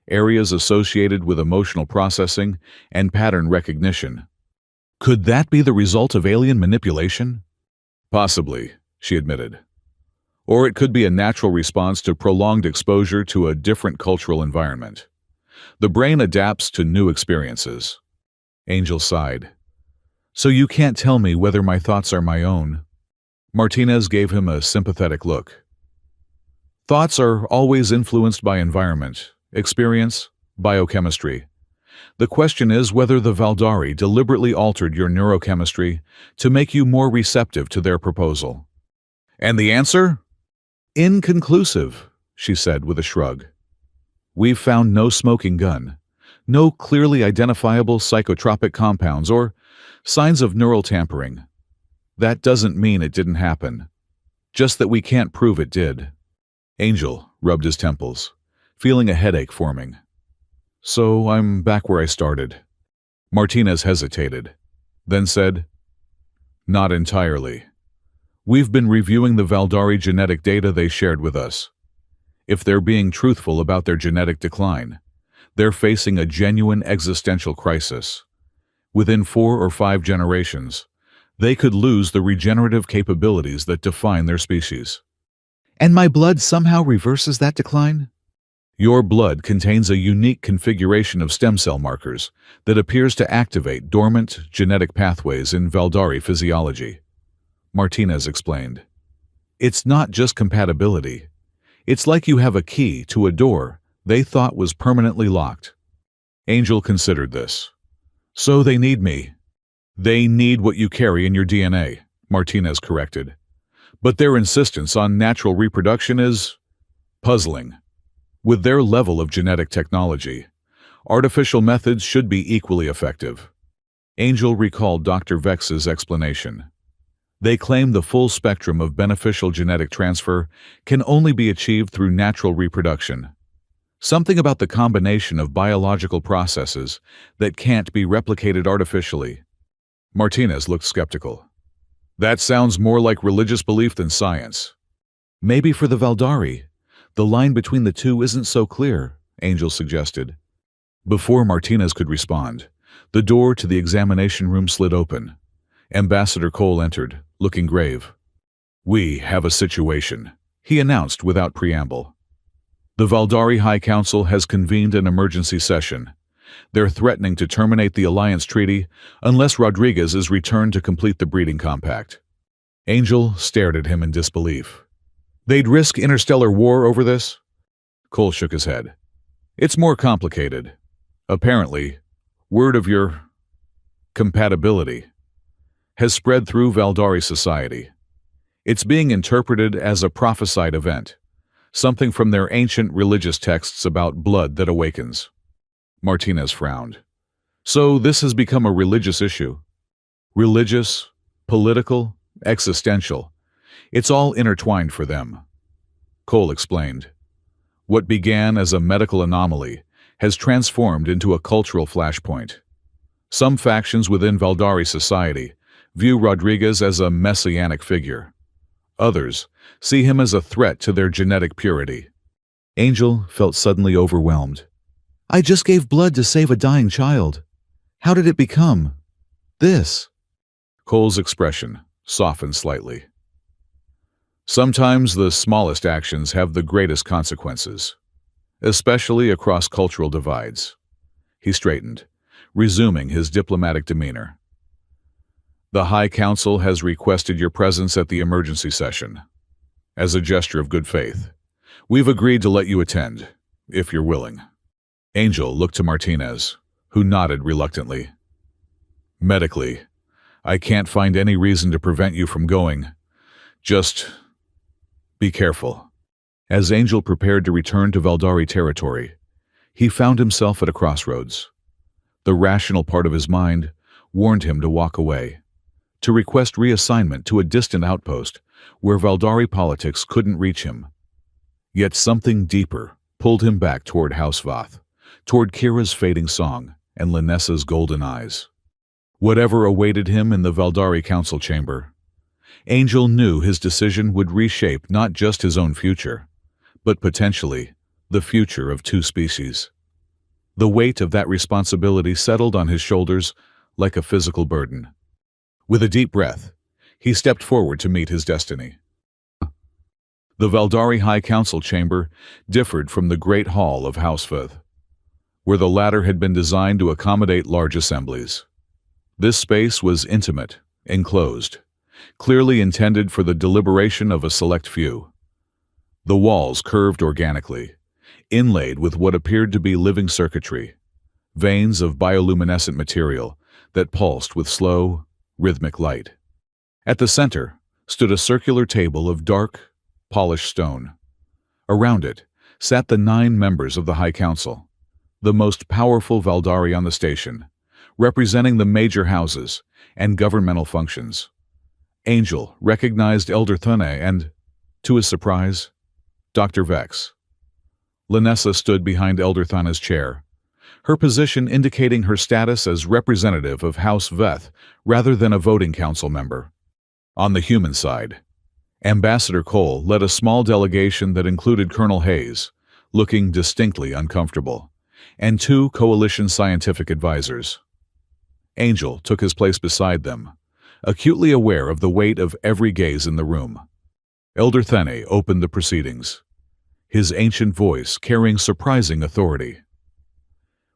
areas associated with emotional processing and pattern recognition." "Could that be the result of alien manipulation?" "Possibly," she admitted. "Or it could be a natural response to prolonged exposure to a different cultural environment. The brain adapts to new experiences." Angel sighed. So you can't tell me whether my thoughts are my own? Martinez gave him a sympathetic look. Thoughts are always influenced by environment, experience, biochemistry. The question is whether the Valdari deliberately altered your neurochemistry to make you more receptive to their proposal. And the answer? Inconclusive, she said with a shrug. We've found no smoking gun, no clearly identifiable psychotropic compounds or signs of neural tampering. That doesn't mean it didn't happen, just that we can't prove it did. Angel rubbed his temples, feeling a headache forming. So I'm back where I started. Martinez hesitated, then said, Not entirely. We've been reviewing the Valdari genetic data they shared with us. If they're being truthful about their genetic decline, they're facing a genuine existential crisis. Within 4 or 5 generations, they could lose the regenerative capabilities that define their species. And my blood somehow reverses that decline? Your blood contains a unique configuration of stem cell markers that appears to activate dormant genetic pathways in Valdari physiology, Martinez explained. It's not just compatibility. It's like you have a key to a door they thought was permanently locked. Angel considered this. So they need me. They need what you carry in your DNA, Martinez corrected. But their insistence on natural reproduction is puzzling. With their level of genetic technology, artificial methods should be equally effective. Angel recalled Dr. Vex's explanation. They claim the full spectrum of beneficial genetic transfer can only be achieved through natural reproduction. Something about the combination of biological processes that can't be replicated artificially. Martinez looked skeptical. That sounds more like religious belief than science. Maybe for the Valdari, the line between the two isn't so clear, Angel suggested. Before Martinez could respond, the door to the examination room slid open. Ambassador Cole entered, looking grave. We have a situation, he announced without preamble. The Valdari High Council has convened an emergency session. They're threatening to terminate the alliance treaty unless Rodriguez is returned to complete the breeding compact. Angel stared at him in disbelief. They'd risk interstellar war over this? Cole shook his head. It's more complicated. Apparently, word of your compatibility has spread through Valdari society. It's being interpreted as a prophesied event, something from their ancient religious texts about blood that awakens. Martinez frowned. So this has become a religious issue. Religious, political, existential. It's all intertwined for them. Cole explained. What began as a medical anomaly has transformed into a cultural flashpoint. Some factions within Valdari society view Rodriguez as a messianic figure. Others see him as a threat to their genetic purity. Angel felt suddenly overwhelmed. I just gave blood to save a dying child. How did it become this? Cole's expression softened slightly. Sometimes the smallest actions have the greatest consequences, especially across cultural divides. He straightened, resuming his diplomatic demeanor. The High Council has requested your presence at the emergency session. As a gesture of good faith, we've agreed to let you attend, if you're willing. Angel looked to Martinez, who nodded reluctantly. Medically, I can't find any reason to prevent you from going. Just be careful. As Angel prepared to return to Valdari territory, he found himself at a crossroads. The rational part of his mind warned him to walk away, to request reassignment to a distant outpost where Valdari politics couldn't reach him. Yet something deeper pulled him back toward House Vath, toward Kira's fading song and Linessa's golden eyes. Whatever awaited him in the Valdari Council chamber, Angel knew his decision would reshape not just his own future, but potentially the future of 2 species. The weight of that responsibility settled on his shoulders like a physical burden. With a deep breath, he stepped forward to meet his destiny. The Valdari High Council chamber differed from the Great Hall of House Vath, where the latter had been designed to accommodate large assemblies. This space was intimate, enclosed, clearly intended for the deliberation of a select few. The walls curved organically, inlaid with what appeared to be living circuitry, veins of bioluminescent material that pulsed with slow, rhythmic light. At the center stood a circular table of dark, polished stone. Around it sat the 9 members of the High Council, the most powerful Valdari on the station, representing the major houses and governmental functions. Angel recognized Elder Thune and, to his surprise, Dr. Vex. Lanessa stood behind Elder Thune's chair, her position indicating her status as representative of House Veth rather than a voting council member. On the human side, Ambassador Cole led a small delegation that included Colonel Hayes, looking distinctly uncomfortable, and 2 coalition scientific advisors. Angel took his place beside them, acutely aware of the weight of every gaze in the room. Elder Thene opened the proceedings, his ancient voice carrying surprising authority.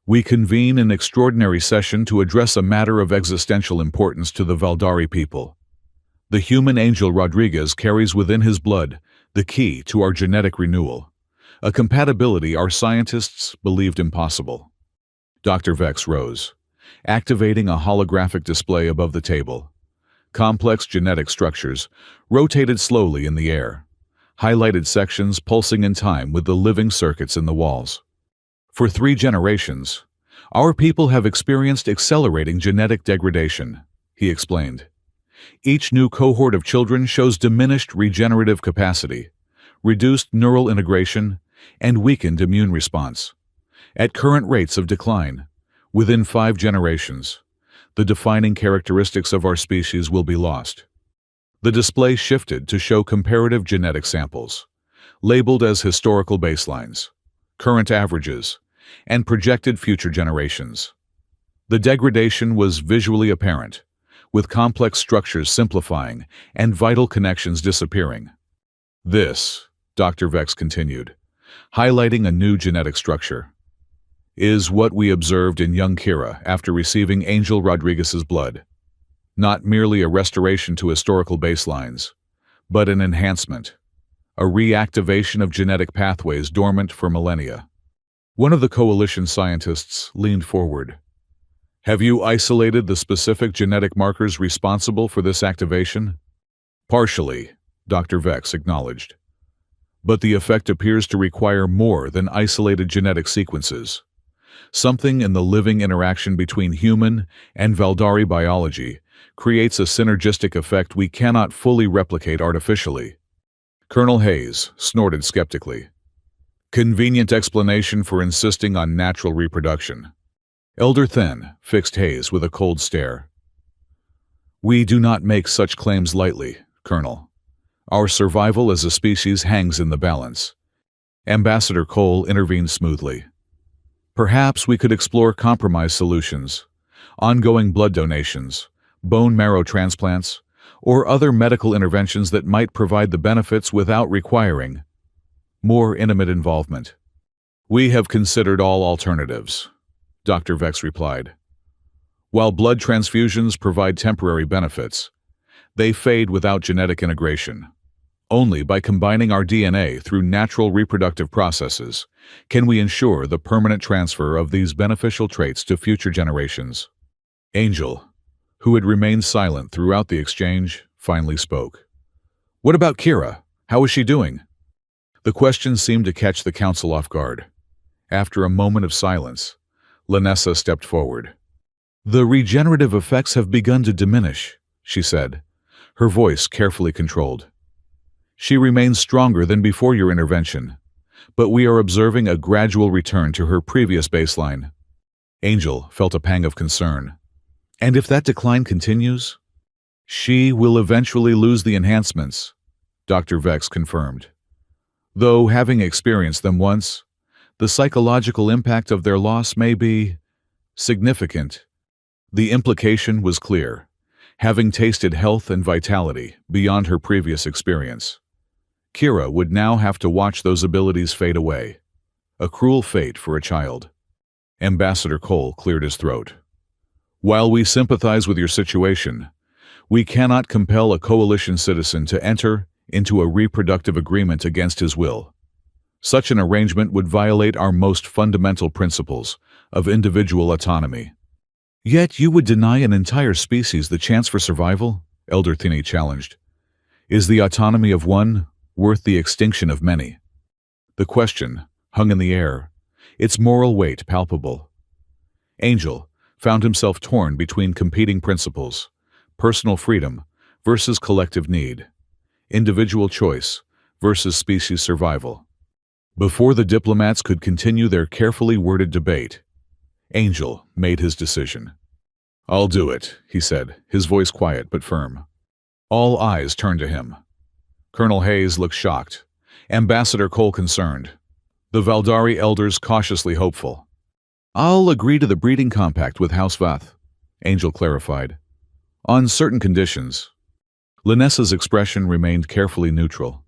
We convene an extraordinary session to address a matter of existential importance to the Valdari people. The human Angel Rodriguez carries within his blood the key to our genetic renewal, a compatibility our scientists believed impossible. Dr. Vex rose, activating a holographic display above the table. Complex genetic structures rotated slowly in the air, highlighted sections pulsing in time with the living circuits in the walls. For 3 generations, our people have experienced accelerating genetic degradation, he explained. Each new cohort of children shows diminished regenerative capacity, reduced neural integration, and weakened immune response. At current rates of decline, within 5 generations, the defining characteristics of our species will be lost. The display shifted to show comparative genetic samples, labeled as historical baselines, current averages, and projected future generations. The degradation was visually apparent, with complex structures simplifying and vital connections disappearing. This, Dr. Vex continued, highlighting a new genetic structure, is what we observed in young Kira after receiving Angel Rodriguez's blood. Not merely a restoration to historical baselines, but an enhancement, a reactivation of genetic pathways dormant for millennia. One of the coalition scientists leaned forward. Have you isolated the specific genetic markers responsible for this activation? Partially, Dr. Vex acknowledged. But the effect appears to require more than isolated genetic sequences. Something in the living interaction between human and Valdari biology creates a synergistic effect we cannot fully replicate artificially. Colonel Hayes snorted skeptically. Convenient explanation for insisting on natural reproduction. Elder Then fixed Hayes with a cold stare. We do not make such claims lightly, Colonel. Our survival as a species hangs in the balance. Ambassador Cole intervened smoothly. Perhaps we could explore compromise solutions, ongoing blood donations, bone marrow transplants, or other medical interventions that might provide the benefits without requiring more intimate involvement. We have considered all alternatives, Dr. Vex replied. While blood transfusions provide temporary benefits, they fade without genetic integration. Only by combining our DNA through natural reproductive processes can we ensure the permanent transfer of these beneficial traits to future generations. Angel, who had remained silent throughout the exchange, finally spoke. What about Kira? How is she doing? The question seemed to catch the council off guard. After a moment of silence, Lanessa stepped forward. The regenerative effects have begun to diminish, she said, her voice carefully controlled. She remains stronger than before your intervention, but we are observing a gradual return to her previous baseline. Angel felt a pang of concern. And if that decline continues? She will eventually lose the enhancements, Dr. Vex confirmed. Though, having experienced them once, the psychological impact of their loss may be significant. The implication was clear, having tasted health and vitality beyond her previous experience. Kira would now have to watch those abilities fade away. A cruel fate for a child. Ambassador Cole cleared his throat. While we sympathize with your situation, we cannot compel a coalition citizen to enter into a reproductive agreement against his will. Such an arrangement would violate our most fundamental principles of individual autonomy. Yet you would deny an entire species the chance for survival? Elder Thinney challenged. Is the autonomy of one worth the extinction of many? The question hung in the air, its moral weight palpable. Angel found himself torn between competing principles: personal freedom versus collective need, individual choice versus species survival. Before the diplomats could continue their carefully worded debate, Angel made his decision. "I'll do it," he said, his voice quiet but firm. All eyes turned to him. Colonel Hayes looked shocked, Ambassador Cole concerned, the Valdari elders cautiously hopeful. "I'll agree to the breeding compact with House Vath," Angel clarified. "On certain conditions." Linessa's expression remained carefully neutral,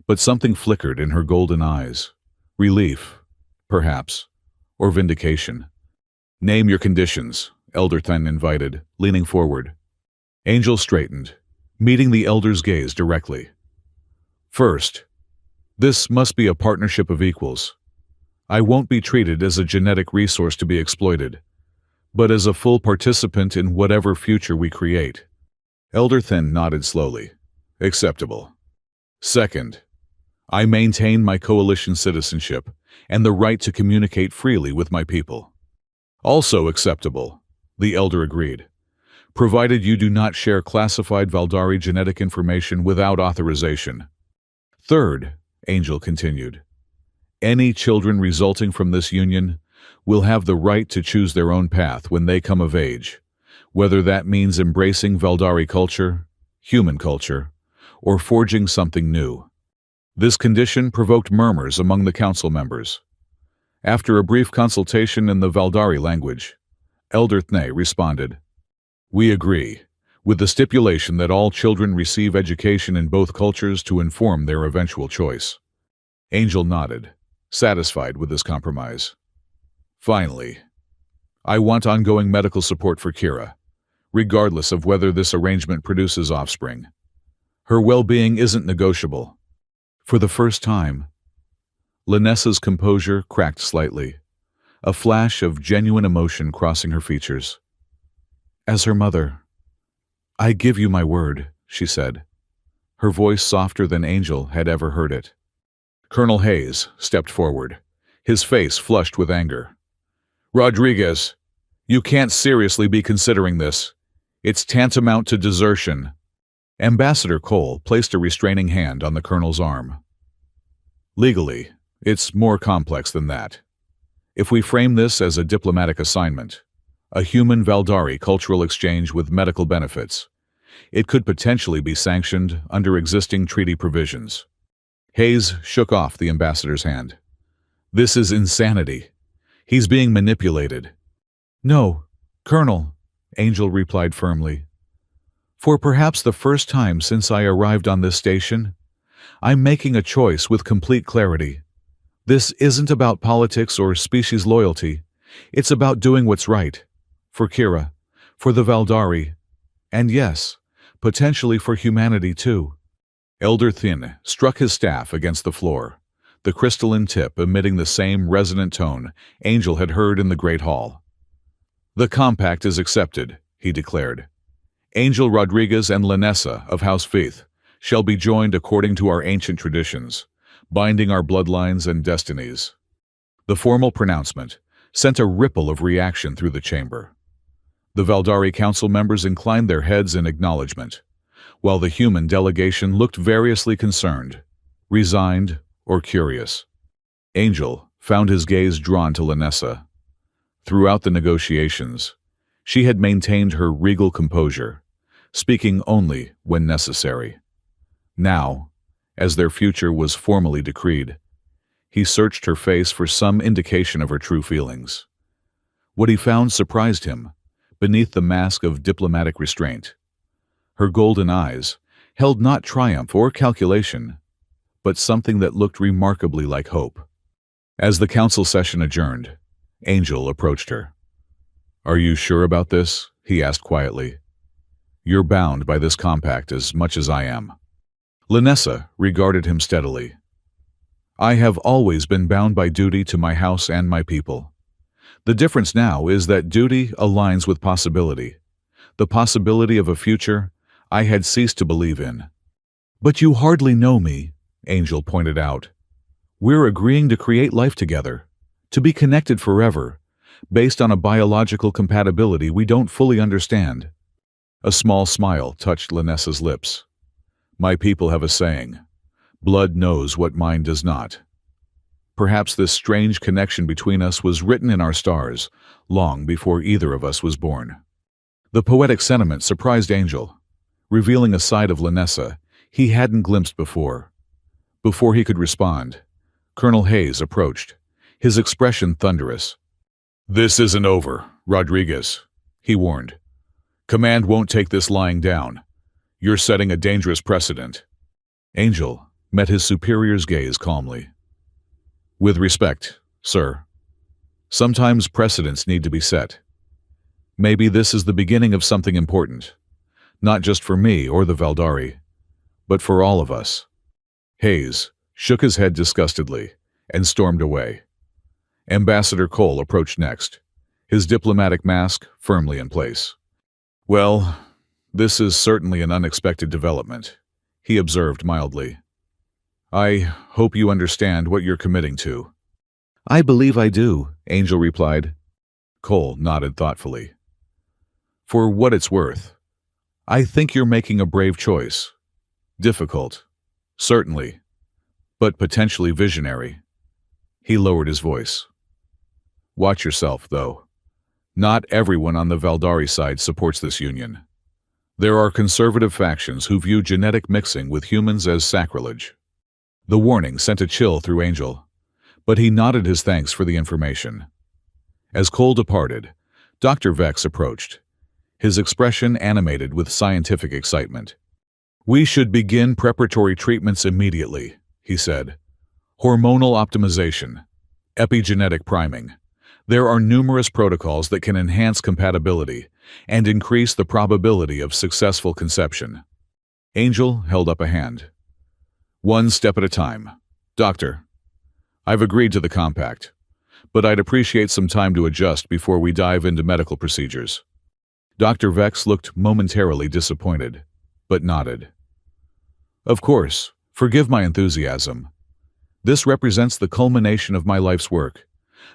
but something flickered in her golden eyes. Relief, perhaps, or vindication. "Name your conditions," Elder Then invited, leaning forward. Angel straightened, meeting the elder's gaze directly. "First, this must be a partnership of equals. I won't be treated as a genetic resource to be exploited, but as a full participant in whatever future we create." Elder Then nodded slowly. "Acceptable." "Second, I maintain my coalition citizenship and the right to communicate freely with my people." "Also acceptable," the elder agreed, "provided you do not share classified Valdari genetic information without authorization." "Third," Angel continued, "any children resulting from this union will have the right to choose their own path when they come of age, whether that means embracing Valdari culture, human culture, or forging something new." This condition provoked murmurs among the council members. After a brief consultation in the Valdari language, Elder Thnay responded, "We agree, with the stipulation that all children receive education in both cultures to inform their eventual choice." Angel nodded, satisfied with this compromise. "Finally, I want ongoing medical support for Kira, regardless of whether this arrangement produces offspring. Her well-being isn't negotiable." For the first time, Linessa's composure cracked slightly, a flash of genuine emotion crossing her features. "As her mother, I give you my word," she said, her voice softer than Angel had ever heard it. Colonel Hayes stepped forward, his face flushed with anger. "Rodriguez, you can't seriously be considering this. It's tantamount to desertion." Ambassador Cole placed a restraining hand on the colonel's arm. "Legally, it's more complex than that. If we frame this as a diplomatic assignment, a human Valdari cultural exchange with medical benefits, it could potentially be sanctioned under existing treaty provisions." Hayes shook off the ambassador's hand. "This is insanity. He's being manipulated." "No, Colonel," Angel replied firmly. "For perhaps the first time since I arrived on this station, I'm making a choice with complete clarity. This isn't about politics or species loyalty. It's about doing what's right. For Kira, for the Valdari, and yes, potentially for humanity too." Elder Thin struck his staff against the floor, the crystalline tip emitting the same resonant tone Angel had heard in the Great Hall. "The compact is accepted," he declared. "Angel Rodriguez and Linessa of House Faith shall be joined according to our ancient traditions, binding our bloodlines and destinies." The formal pronouncement sent a ripple of reaction through the chamber. The Valdari council members inclined their heads in acknowledgement, while the human delegation looked variously concerned, resigned, or curious. Angel found his gaze drawn to Linessa. Throughout the negotiations, she had maintained her regal composure, speaking only when necessary. Now, as their future was formally decreed, he searched her face for some indication of her true feelings. What he found surprised him, beneath the mask of diplomatic restraint. Her golden eyes held not triumph or calculation, but something that looked remarkably like hope. As the council session adjourned, Angel approached her. "Are you sure about this?" he asked quietly. "You're bound by this compact as much as I am." Lanessa regarded him steadily. "I have always been bound by duty to my house and my people. The difference now is that duty aligns with possibility, the possibility of a future I had ceased to believe in." "But you hardly know me," Angel pointed out. "We're agreeing to create life together, to be connected forever, based on a biological compatibility we don't fully understand." A small smile touched Lanessa's lips. "My people have a saying, blood knows what mine does not." Perhaps this strange connection between us was written in our stars, long before either of us was born. The poetic sentiment surprised Angel, revealing a side of Lanessa he hadn't glimpsed before. Before he could respond, Colonel Hayes approached, his expression thunderous. "This isn't over, Rodriguez," he warned. "Command won't take this lying down. You're setting a dangerous precedent." Angel met his superior's gaze calmly. "With respect, sir. Sometimes precedents need to be set. Maybe this is the beginning of something important, not just for me or the Valdari, but for all of us." Hayes shook his head disgustedly and stormed away. Ambassador Cole approached next, his diplomatic mask firmly in place. "Well, this is certainly an unexpected development," he observed mildly. "I hope you understand what you're committing to." "I believe I do," Angel replied. Cole nodded thoughtfully. "For what it's worth, I think you're making a brave choice. Difficult, certainly, but potentially visionary." He lowered his voice. "Watch yourself, though. Not everyone on the Valdari side supports this union. There are conservative factions who view genetic mixing with humans as sacrilege." The warning sent a chill through Angel, but he nodded his thanks for the information. As Cole departed, Dr. Vex approached, his expression animated with scientific excitement. "We should begin preparatory treatments immediately," he said. "Hormonal optimization, epigenetic priming. There are numerous protocols that can enhance compatibility and increase the probability of successful conception." Angel held up a hand. "One step at a time. Doctor, I've agreed to the compact, but I'd appreciate some time to adjust before we dive into medical procedures." Dr. Vex looked momentarily disappointed, but nodded. "Of course, forgive my enthusiasm. This represents the culmination of my life's work,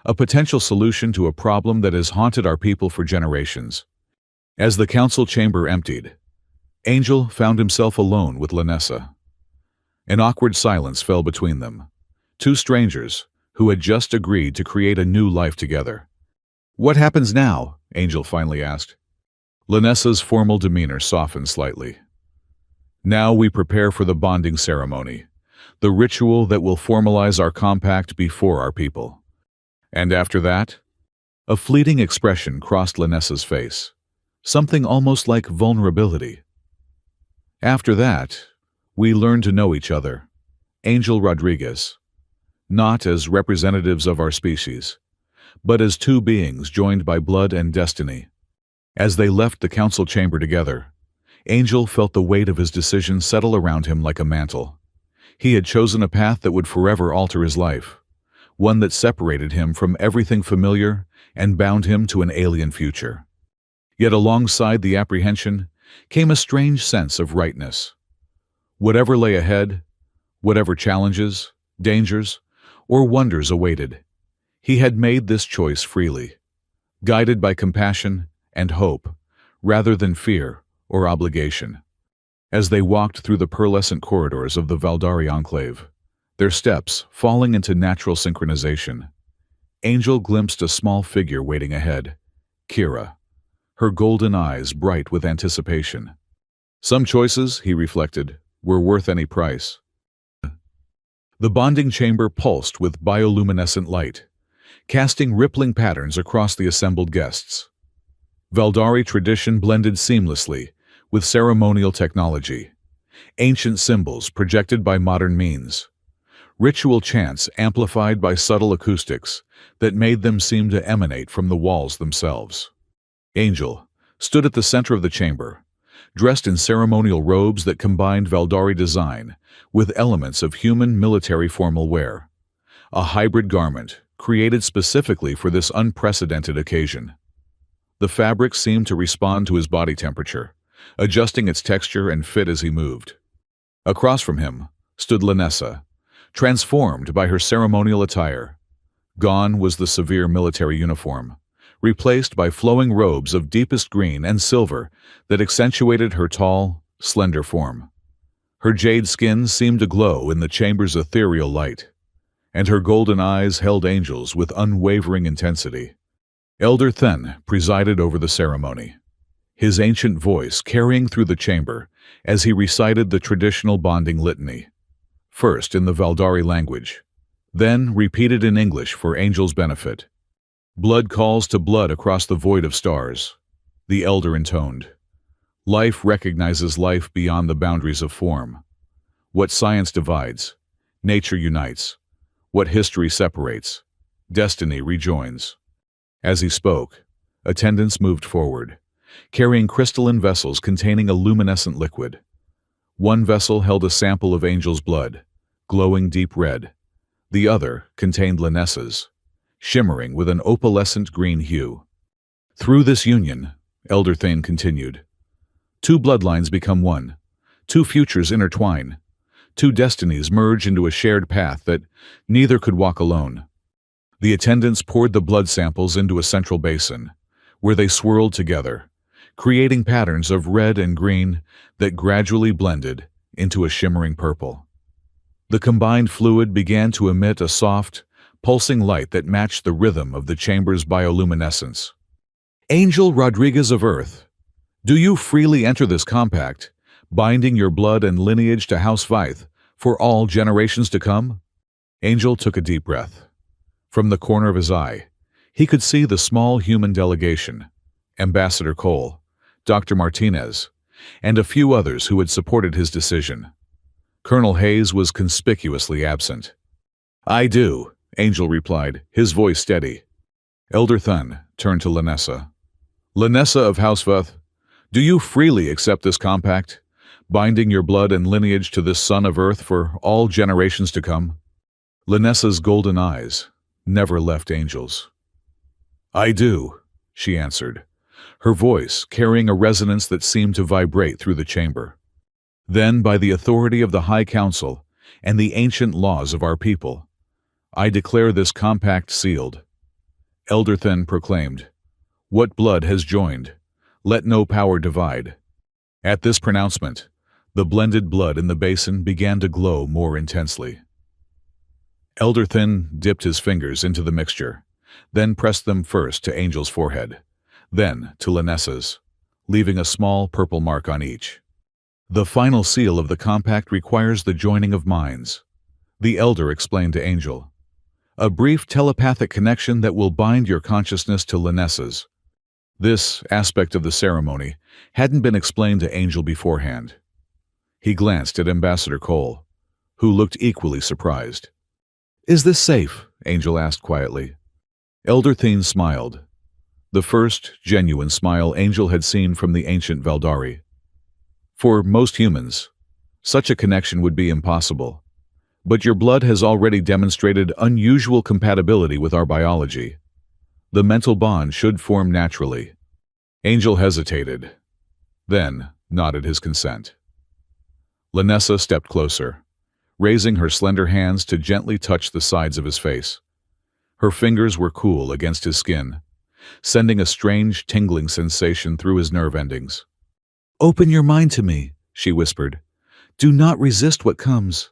a potential solution to a problem that has haunted our people for generations." As the council chamber emptied, Angel found himself alone with Lanessa. An awkward silence fell between them, two strangers who had just agreed to create a new life together. "What happens now?" Angel finally asked. Lanessa's formal demeanor softened slightly. "Now we prepare for the bonding ceremony, the ritual that will formalize our compact before our people. And after that?" A fleeting expression crossed Lanessa's face, something almost like vulnerability. "After that, we learn to know each other, Angel Rodriguez, not as representatives of our species, but as two beings joined by blood and destiny." As they left the council chamber together, Angel felt the weight of his decision settle around him like a mantle. He had chosen a path that would forever alter his life, one that separated him from everything familiar and bound him to an alien future. Yet alongside the apprehension came a strange sense of rightness. Whatever lay ahead, whatever challenges, dangers, or wonders awaited, he had made this choice freely, guided by compassion and hope, rather than fear or obligation. As they walked through the pearlescent corridors of the Valdari enclave, their steps falling into natural synchronization, Angel glimpsed a small figure waiting ahead, Kira, her golden eyes bright with anticipation. Some choices, he reflected, were worth any price. The bonding chamber pulsed with bioluminescent light, casting rippling patterns across the assembled guests. Valdari tradition blended seamlessly with ceremonial technology, ancient symbols projected by modern means, ritual chants amplified by subtle acoustics that made them seem to emanate from the walls themselves. Angel stood at the center of the chamber, dressed in ceremonial robes that combined Valdari design with elements of human military formal wear, a hybrid garment created specifically for this unprecedented occasion. The fabric seemed to respond to his body temperature, adjusting its texture and fit as he moved. Across from him stood Lanessa, transformed by her ceremonial attire. Gone was the severe military uniform, replaced by flowing robes of deepest green and silver that accentuated her tall, slender form. Her jade skin seemed to glow in the chamber's ethereal light, and her golden eyes held angels with unwavering intensity. Elder Then presided over the ceremony, his ancient voice carrying through the chamber as he recited the traditional bonding litany, first in the Valdari language, then repeated in English for Angel's benefit. Blood calls to blood across the void of stars, the elder intoned. Life recognizes life beyond the boundaries of form. What science divides, nature unites. What history separates, destiny rejoins. As he spoke, attendants moved forward, carrying crystalline vessels containing a luminescent liquid. One vessel held a sample of Angel's blood, glowing deep red. The other contained Lanessa's, shimmering with an opalescent green hue. Through this union, Elder Thane continued, two bloodlines become one, two futures intertwine, two destinies merge into a shared path that neither could walk alone. The attendants poured the blood samples into a central basin, where they swirled together, creating patterns of red and green that gradually blended into a shimmering purple. The combined fluid began to emit a soft, pulsing light that matched the rhythm of the chamber's bioluminescence. Angel Rodriguez of Earth, do you freely enter this compact, binding your blood and lineage to House Vythe for all generations to come? Angel took a deep breath. From the corner of his eye, he could see the small human delegation, Ambassador Cole, Dr. Martinez, and a few others who had supported his decision. Colonel Hayes was conspicuously absent. I do, Angel replied, his voice steady. Elder Thun turned to Lanessa. Lanessa of House Vythe, do you freely accept this compact, binding your blood and lineage to this son of Earth for all generations to come? Lanessa's golden eyes never left Angel's. I do, she answered, her voice carrying a resonance that seemed to vibrate through the chamber. Then, by the authority of the High Council and the ancient laws of our people, I declare this compact sealed. Elder Then proclaimed, what blood has joined, let no power divide. At this pronouncement, the blended blood in the basin began to glow more intensely. Elder Then dipped his fingers into the mixture, then pressed them first to Angel's forehead, then to Lanessa's, leaving a small purple mark on each. The final seal of the compact requires the joining of minds, the elder explained to Angel. A brief telepathic connection that will bind your consciousness to Lanessa's. This aspect of the ceremony hadn't been explained to Angel beforehand. He glanced at Ambassador Cole, who looked equally surprised. Is this safe? Angel asked quietly. Elder Thane smiled, the first genuine smile Angel had seen from the ancient Valdari. For most humans, such a connection would be impossible. But your blood has already demonstrated unusual compatibility with our biology. The mental bond should form naturally. Angel hesitated, then nodded his consent. Lanessa stepped closer, raising her slender hands to gently touch the sides of his face. Her fingers were cool against his skin, sending a strange tingling sensation through his nerve endings. Open your mind to me, she whispered. Do not resist what comes.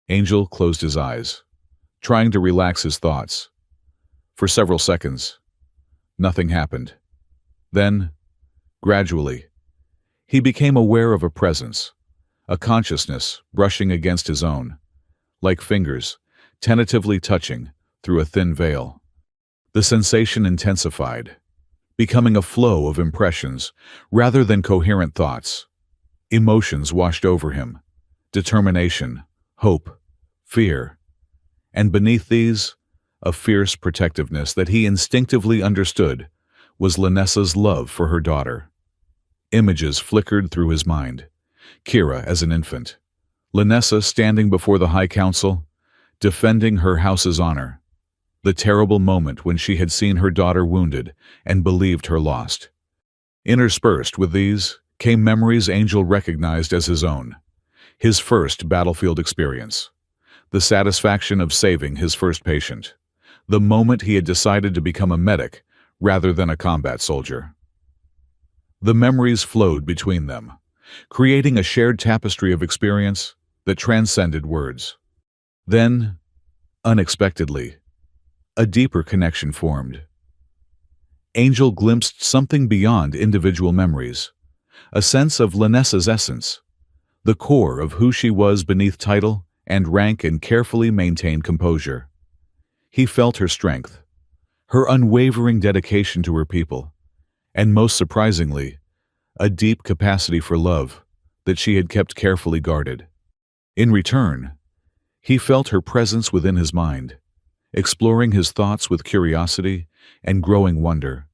Angel closed his eyes, trying to relax his thoughts. For several seconds, nothing happened. Then, gradually, he became aware of a presence, a consciousness brushing against his own, like fingers tentatively touching through a thin veil. The sensation intensified, becoming a flow of impressions rather than coherent thoughts. Emotions washed over him, determination, hope, fear, and beneath these, a fierce protectiveness that he instinctively understood was Lanessa's love for her daughter. Images flickered through his mind. Kira as an infant. Lanessa standing before the High Council, defending her house's honor. The terrible moment when she had seen her daughter wounded and believed her lost. Interspersed with these came memories Angel recognized as his own. His first battlefield experience. The satisfaction of saving his first patient. The moment he had decided to become a medic rather than a combat soldier. The memories flowed between them, creating a shared tapestry of experience that transcended words. Then, unexpectedly, a deeper connection formed. Angel glimpsed something beyond individual memories, a sense of Lanessa's essence, the core of who she was beneath title and rank and carefully maintained composure. He felt her strength, her unwavering dedication to her people, and most surprisingly, a deep capacity for love that she had kept carefully guarded. In return, he felt her presence within his mind, exploring his thoughts with curiosity and growing wonder.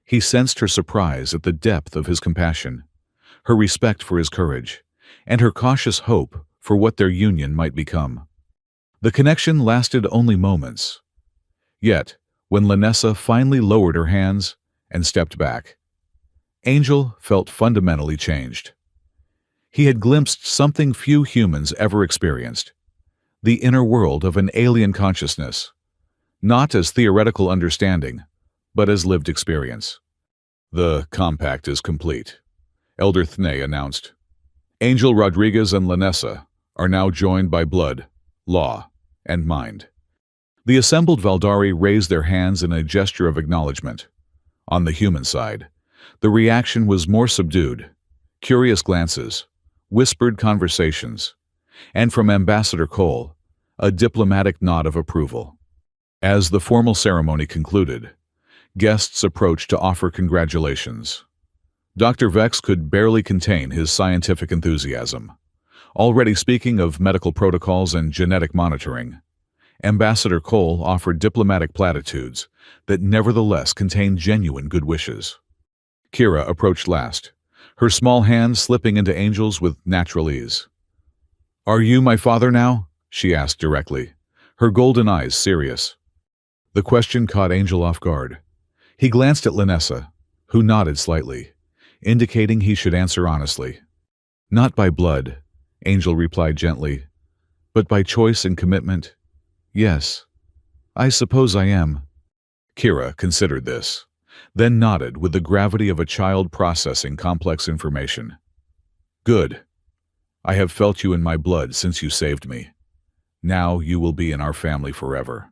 He sensed her surprise at the depth of his compassion, her respect for his courage, and her cautious hope for what their union might become. The connection lasted only moments. Yet, when Lanessa finally lowered her hands and stepped back, Angel felt fundamentally changed. He had glimpsed something few humans ever experienced, the inner world of an alien consciousness, not as theoretical understanding, but as lived experience. "The compact is complete," Elder Thnay announced. "Angel Rodriguez and Lanessa are now joined by blood, law, and mind." The assembled Valdari raised their hands in a gesture of acknowledgement. On the human side, the reaction was more subdued, curious glances, whispered conversations, and from Ambassador Cole, a diplomatic nod of approval. As the formal ceremony concluded, guests approached to offer congratulations. Dr. Vex could barely contain his scientific enthusiasm. Already speaking of medical protocols and genetic monitoring, Ambassador Cole offered diplomatic platitudes that nevertheless contained genuine good wishes. Kira approached last, her small hand slipping into Angel's with natural ease. "Are you my father now?" she asked directly, her golden eyes serious. The question caught Angel off guard. He glanced at Lanessa, who nodded slightly, indicating he should answer honestly. "Not by blood," Angel replied gently, "but by choice and commitment. Yes, I suppose I am." Kira considered this, then nodded with the gravity of a child processing complex information. "Good. I have felt you in my blood since you saved me. Now you will be in our family forever."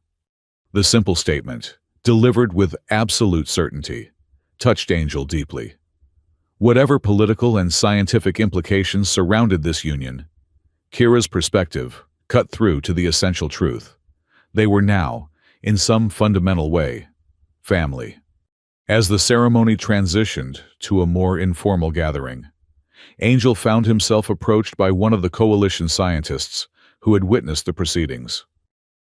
The simple statement, delivered with absolute certainty, touched Angel deeply. Whatever political and scientific implications surrounded this union, Kira's perspective cut through to the essential truth. They were now, in some fundamental way, family. As the ceremony transitioned to a more informal gathering, Angel found himself approached by one of the coalition scientists who had witnessed the proceedings.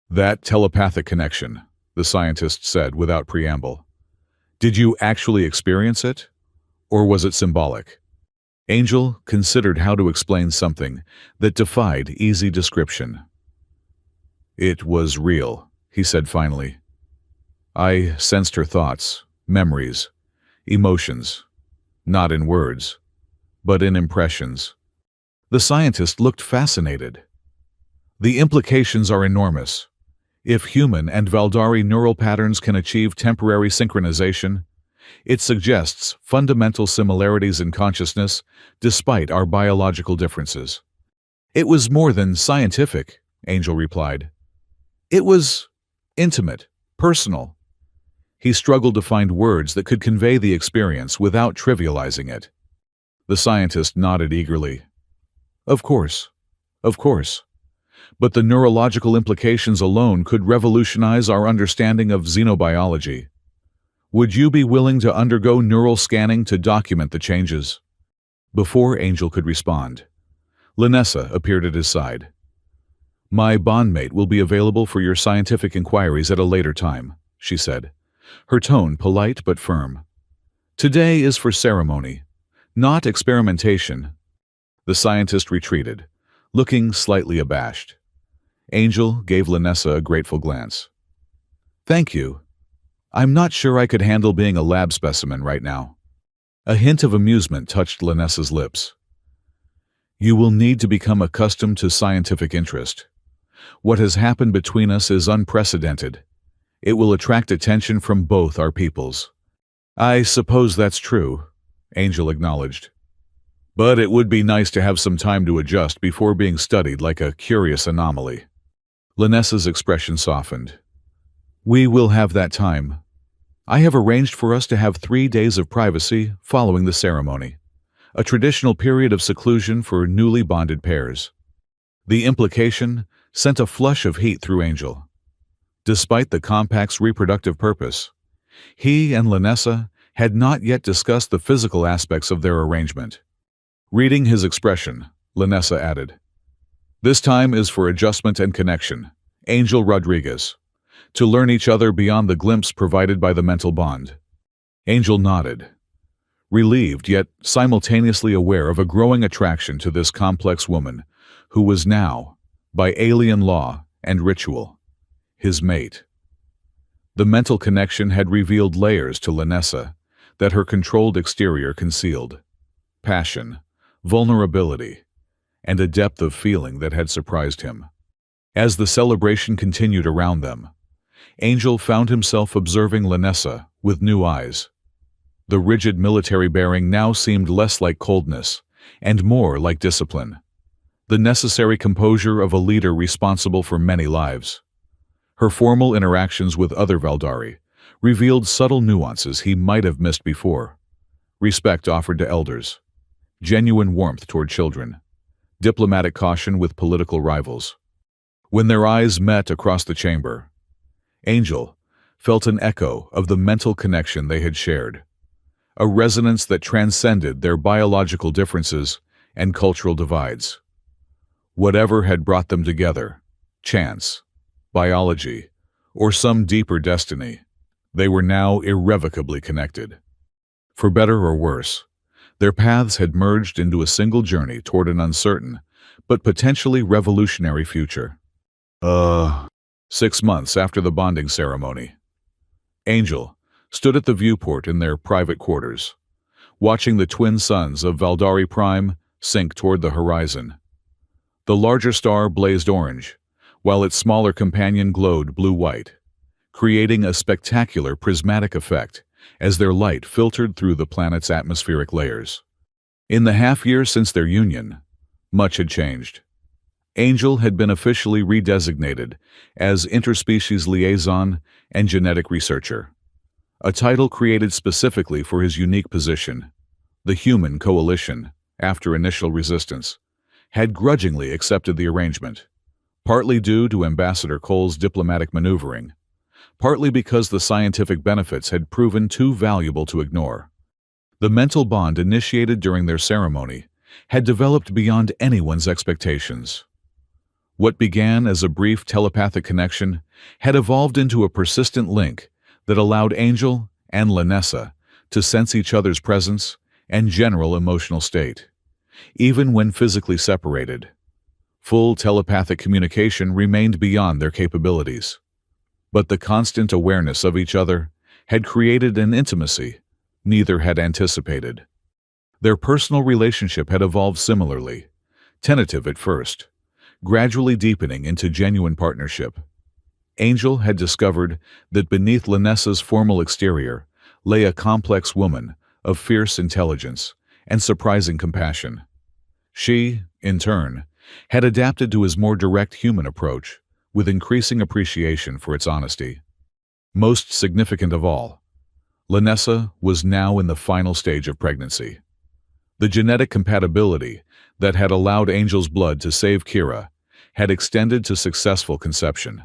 "That telepathic connection," the scientist said without preamble. "Did you actually experience it? Or was it symbolic?" Angel considered how to explain something that defied easy description. "It was real," he said finally. "I sensed her thoughts, memories, emotions, not in words, but in impressions." The scientist looked fascinated. "The implications are enormous. If human and Valdari neural patterns can achieve temporary synchronization, it suggests fundamental similarities in consciousness despite our biological differences." "It was more than scientific," Angel replied. "It was intimate, personal." He struggled to find words that could convey the experience without trivializing it. The scientist nodded eagerly. Of course. But the neurological implications alone could revolutionize our understanding of xenobiology. Would you be willing to undergo neural scanning to document the changes?" Before Angel could respond, Lanessa appeared at his side. "My bondmate will be available for your scientific inquiries at a later time," she said, her tone polite but firm. Today is for ceremony, not experimentation. The scientist retreated, looking slightly abashed. Angel gave Lanessa a grateful glance. Thank you. I'm not sure I could handle being a lab specimen right now. A hint of amusement touched Lanessa's lips. You will need to become accustomed to scientific interest. What has happened between us is unprecedented. It will attract attention from both our peoples. I suppose that's true, Angel acknowledged. But it would be nice to have some time to adjust before being studied like a curious anomaly. Lanessa's expression softened. We will have that time. I have arranged for us to have 3 days of privacy following the ceremony, a traditional period of seclusion for newly bonded pairs. The implication sent a flush of heat through Angel. Despite the compact's reproductive purpose, he and Lanessa had not yet discussed the physical aspects of their arrangement. Reading his expression, Lanessa added, This time is for adjustment and connection, Angel Rodriguez, to learn each other beyond the glimpse provided by the mental bond. Angel nodded, relieved yet simultaneously aware of a growing attraction to this complex woman who was now, by alien law and ritual, his mate. The mental connection had revealed layers to Lanessa that her controlled exterior concealed. Passion, vulnerability, and a depth of feeling that had surprised him. As the celebration continued around them, Angel found himself observing Lanessa with new eyes. The rigid military bearing now seemed less like coldness and more like discipline, the necessary composure of a leader responsible for many lives. Her formal interactions with other Valdari revealed subtle nuances he might have missed before. Respect offered to elders, genuine warmth toward children, diplomatic caution with political rivals. When their eyes met across the chamber, Angel felt an echo of the mental connection they had shared, a resonance that transcended their biological differences and cultural divides. Whatever had brought them together, chance, biology, or some deeper destiny, they were now irrevocably connected. For better or worse, their paths had merged into a single journey toward an uncertain, but potentially revolutionary future. 6 months after the bonding ceremony, Angel stood at the viewport in their private quarters, watching the twin suns of Valdari Prime sink toward the horizon. The larger star blazed orange, while its smaller companion glowed blue-white, creating a spectacular prismatic effect as their light filtered through the planet's atmospheric layers. In the half-year since their union, much had changed. Angel had been officially redesignated as interspecies liaison and genetic researcher, a title created specifically for his unique position. The Human Coalition, after initial resistance, had grudgingly accepted the arrangement, partly due to Ambassador Cole's diplomatic maneuvering, partly because the scientific benefits had proven too valuable to ignore. The mental bond initiated during their ceremony had developed beyond anyone's expectations. What began as a brief telepathic connection had evolved into a persistent link that allowed Angel and Lanessa to sense each other's presence and general emotional state, even when physically separated. Full telepathic communication remained beyond their capabilities, but the constant awareness of each other had created an intimacy neither had anticipated. Their personal relationship had evolved similarly, tentative at first, gradually deepening into genuine partnership. Angel had discovered that beneath Lanessa's formal exterior lay a complex woman of fierce intelligence and surprising compassion. She, in turn, had adapted to his more direct human approach, with increasing appreciation for its honesty. Most significant of all, Lanessa was now in the final stage of pregnancy. The genetic compatibility that had allowed Angel's blood to save Kira had extended to successful conception,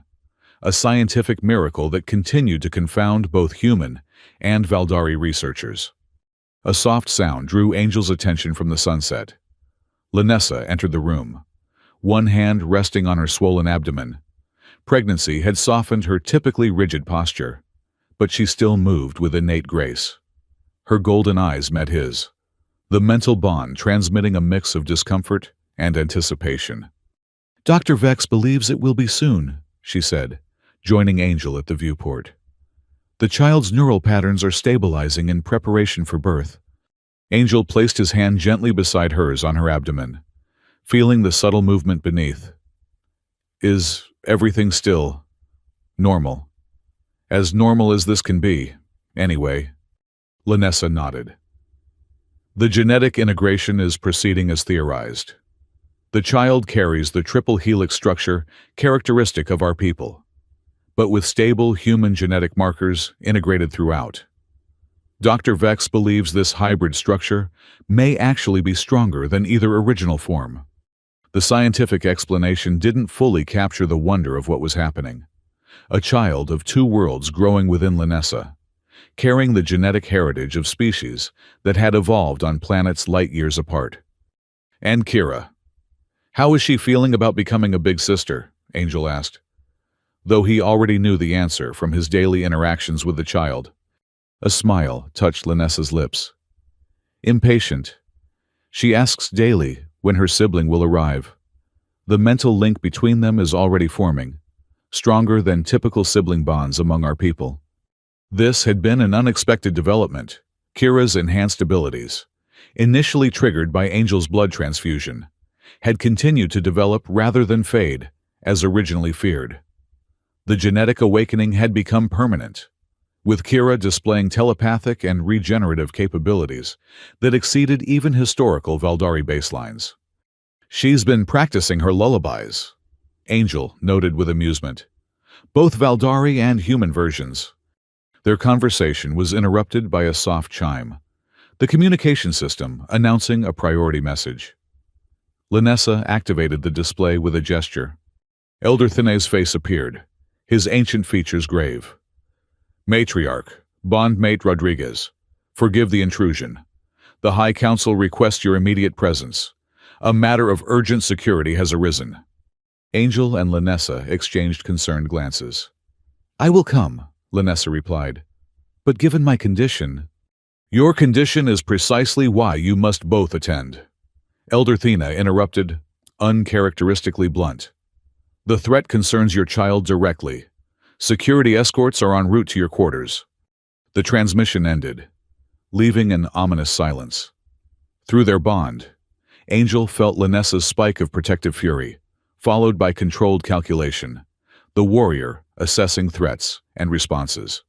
a scientific miracle that continued to confound both human and Valdari researchers. A soft sound drew Angel's attention from the sunset. Lanessa entered the room, one hand resting on her swollen abdomen. Pregnancy had softened her typically rigid posture, but she still moved with innate grace. Her golden eyes met his, the mental bond transmitting a mix of discomfort and anticipation. "Dr. Vex believes it will be soon," she said, joining Angel at the viewport. "The child's neural patterns are stabilizing in preparation for birth." Angel placed his hand gently beside hers on her abdomen, feeling the subtle movement beneath. "Is everything still normal? As normal as this can be, anyway." Lanessa nodded. "The genetic integration is proceeding as theorized. The child carries the triple helix structure characteristic of our people, but with stable human genetic markers integrated throughout. Dr. Vex believes this hybrid structure may actually be stronger than either original form." The scientific explanation didn't fully capture the wonder of what was happening. A child of two worlds growing within Lanessa, carrying the genetic heritage of species that had evolved on planets light years apart. "And Kira, how is she feeling about becoming a big sister?" Angel asked, though he already knew the answer from his daily interactions with the child. A smile touched Lanessa's lips. "Impatient. She asks daily when her sibling will arrive. The mental link between them is already forming, stronger than typical sibling bonds among our people." This had been an unexpected development. Kira's enhanced abilities, initially triggered by Angel's blood transfusion, had continued to develop rather than fade, as originally feared. The genetic awakening had become permanent, with Kira displaying telepathic and regenerative capabilities that exceeded even historical Valdari baselines. "She's been practicing her lullabies," Angel noted with amusement. "Both Valdari and human versions." Their conversation was interrupted by a soft chime, the communication system announcing a priority message. Lanessa activated the display with a gesture. Elder Thine's face appeared, his ancient features grave. "Matriarch, bondmate Rodriguez, forgive the intrusion. The High Council requests your immediate presence. A matter of urgent security has arisen." Angel and Lanessa exchanged concerned glances. "I will come," Lanessa replied. "But given my condition—" "Your condition is precisely why you must both attend," Elder Thina interrupted, uncharacteristically blunt. "The threat concerns your child directly. Security escorts are en route to your quarters." The transmission ended, leaving an ominous silence. Through their bond, Angel felt Lanessa's spike of protective fury, followed by controlled calculation, the warrior assessing threats and responses.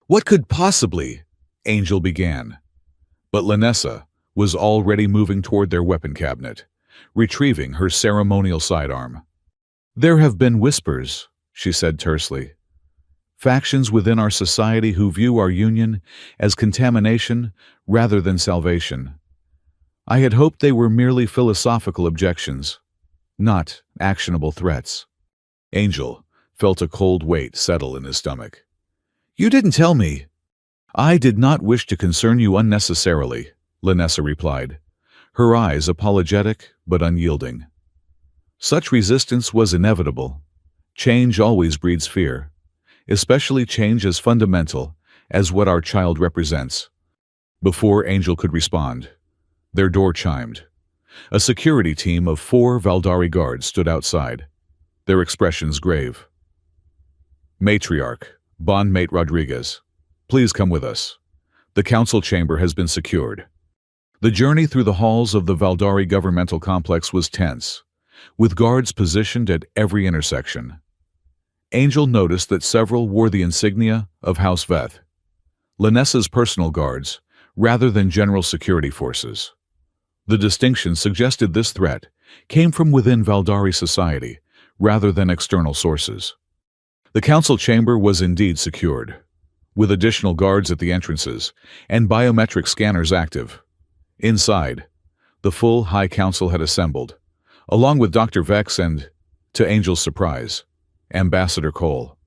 "What could possibly—" Angel began. But Lanessa was already moving toward their weapon cabinet, retrieving her ceremonial sidearm. "There have been whispers," she said tersely. "Factions within our society who view our union as contamination rather than salvation. I had hoped they were merely philosophical objections, not actionable threats." Angel felt a cold weight settle in his stomach. "You didn't tell me." "I did not wish to concern you unnecessarily," Lanessa replied, her eyes apologetic but unyielding. "Such resistance was inevitable. Change always breeds fear, especially change as fundamental as what our child represents." Before Angel could respond, their door chimed. A security team of 4 Valdari guards stood outside, their expressions grave. "Matriarch, bondmate Rodriguez, please come with us. The council chamber has been secured." The journey through the halls of the Valdari governmental complex was tense, with guards positioned at every intersection. Angel noticed that several wore the insignia of House Veth, Lanessa's personal guards, rather than general security forces. The distinction suggested this threat came from within Valdari society, rather than external sources. The council chamber was indeed secured, with additional guards at the entrances and biometric scanners active. Inside, the full High Council had assembled, along with Dr. Vex and, to Angel's surprise, Ambassador Cole.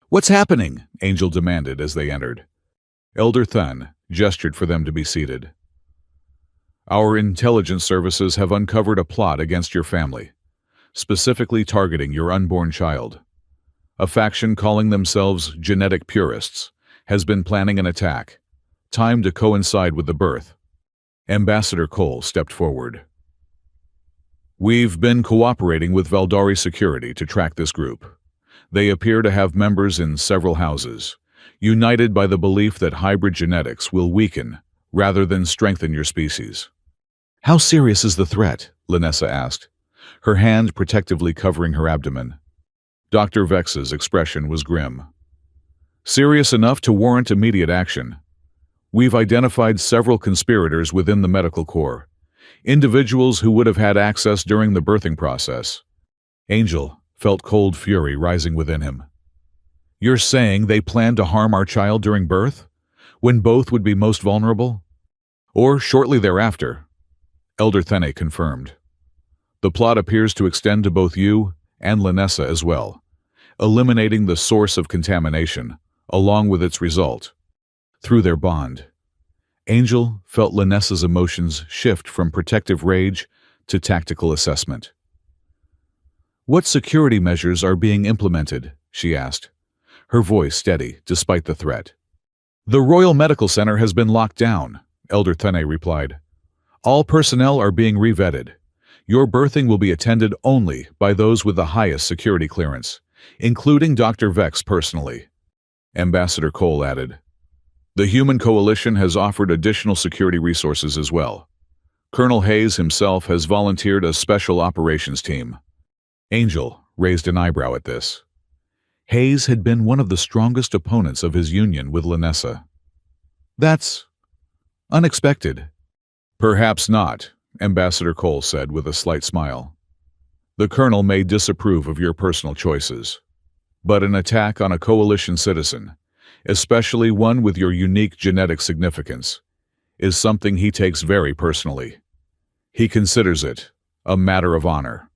"What's happening?" Angel demanded as they entered. Elder Thun gestured for them to be seated. "Our intelligence services have uncovered a plot against your family, specifically targeting your unborn child. A faction calling themselves genetic purists has been planning an attack, timed to coincide with the birth. Ambassador Cole stepped forward. We've been cooperating with Valdari Security to track this group. They appear to have members in several houses, united by the belief that hybrid genetics will weaken rather than strengthen your species. How serious is the threat? Lanessa asked, her hand protectively covering her abdomen. Dr. Vex's expression was grim. Serious enough to warrant immediate action. We've identified several conspirators within the medical corps, individuals who would have had access during the birthing process. Angel felt cold fury rising within him. You're saying they plan to harm our child during birth, when both would be most vulnerable? Or shortly thereafter? Elder Thene confirmed. The plot appears to extend to both you and Lanessa as well, eliminating the source of contamination, along with its result. Through their bond, Angel felt Lanessa's emotions shift from protective rage to tactical assessment. What security measures are being implemented? She asked, her voice steady despite the threat. The Royal Medical Center has been locked down, Elder Thene replied. All personnel are being revetted. Your birthing will be attended only by those with the highest security clearance, including Dr. Vex personally. Ambassador Cole added. The Human Coalition has offered additional security resources as well. Colonel Hayes himself has volunteered a special operations team. Angel raised an eyebrow at this. Hayes had been one of the strongest opponents of his union with Lanessa. That's unexpected. Perhaps not, Ambassador Cole said with a slight smile. The Colonel may disapprove of your personal choices, but an attack on a coalition citizen, especially one with your unique genetic significance, is something he takes very personally. He considers it a matter of honor.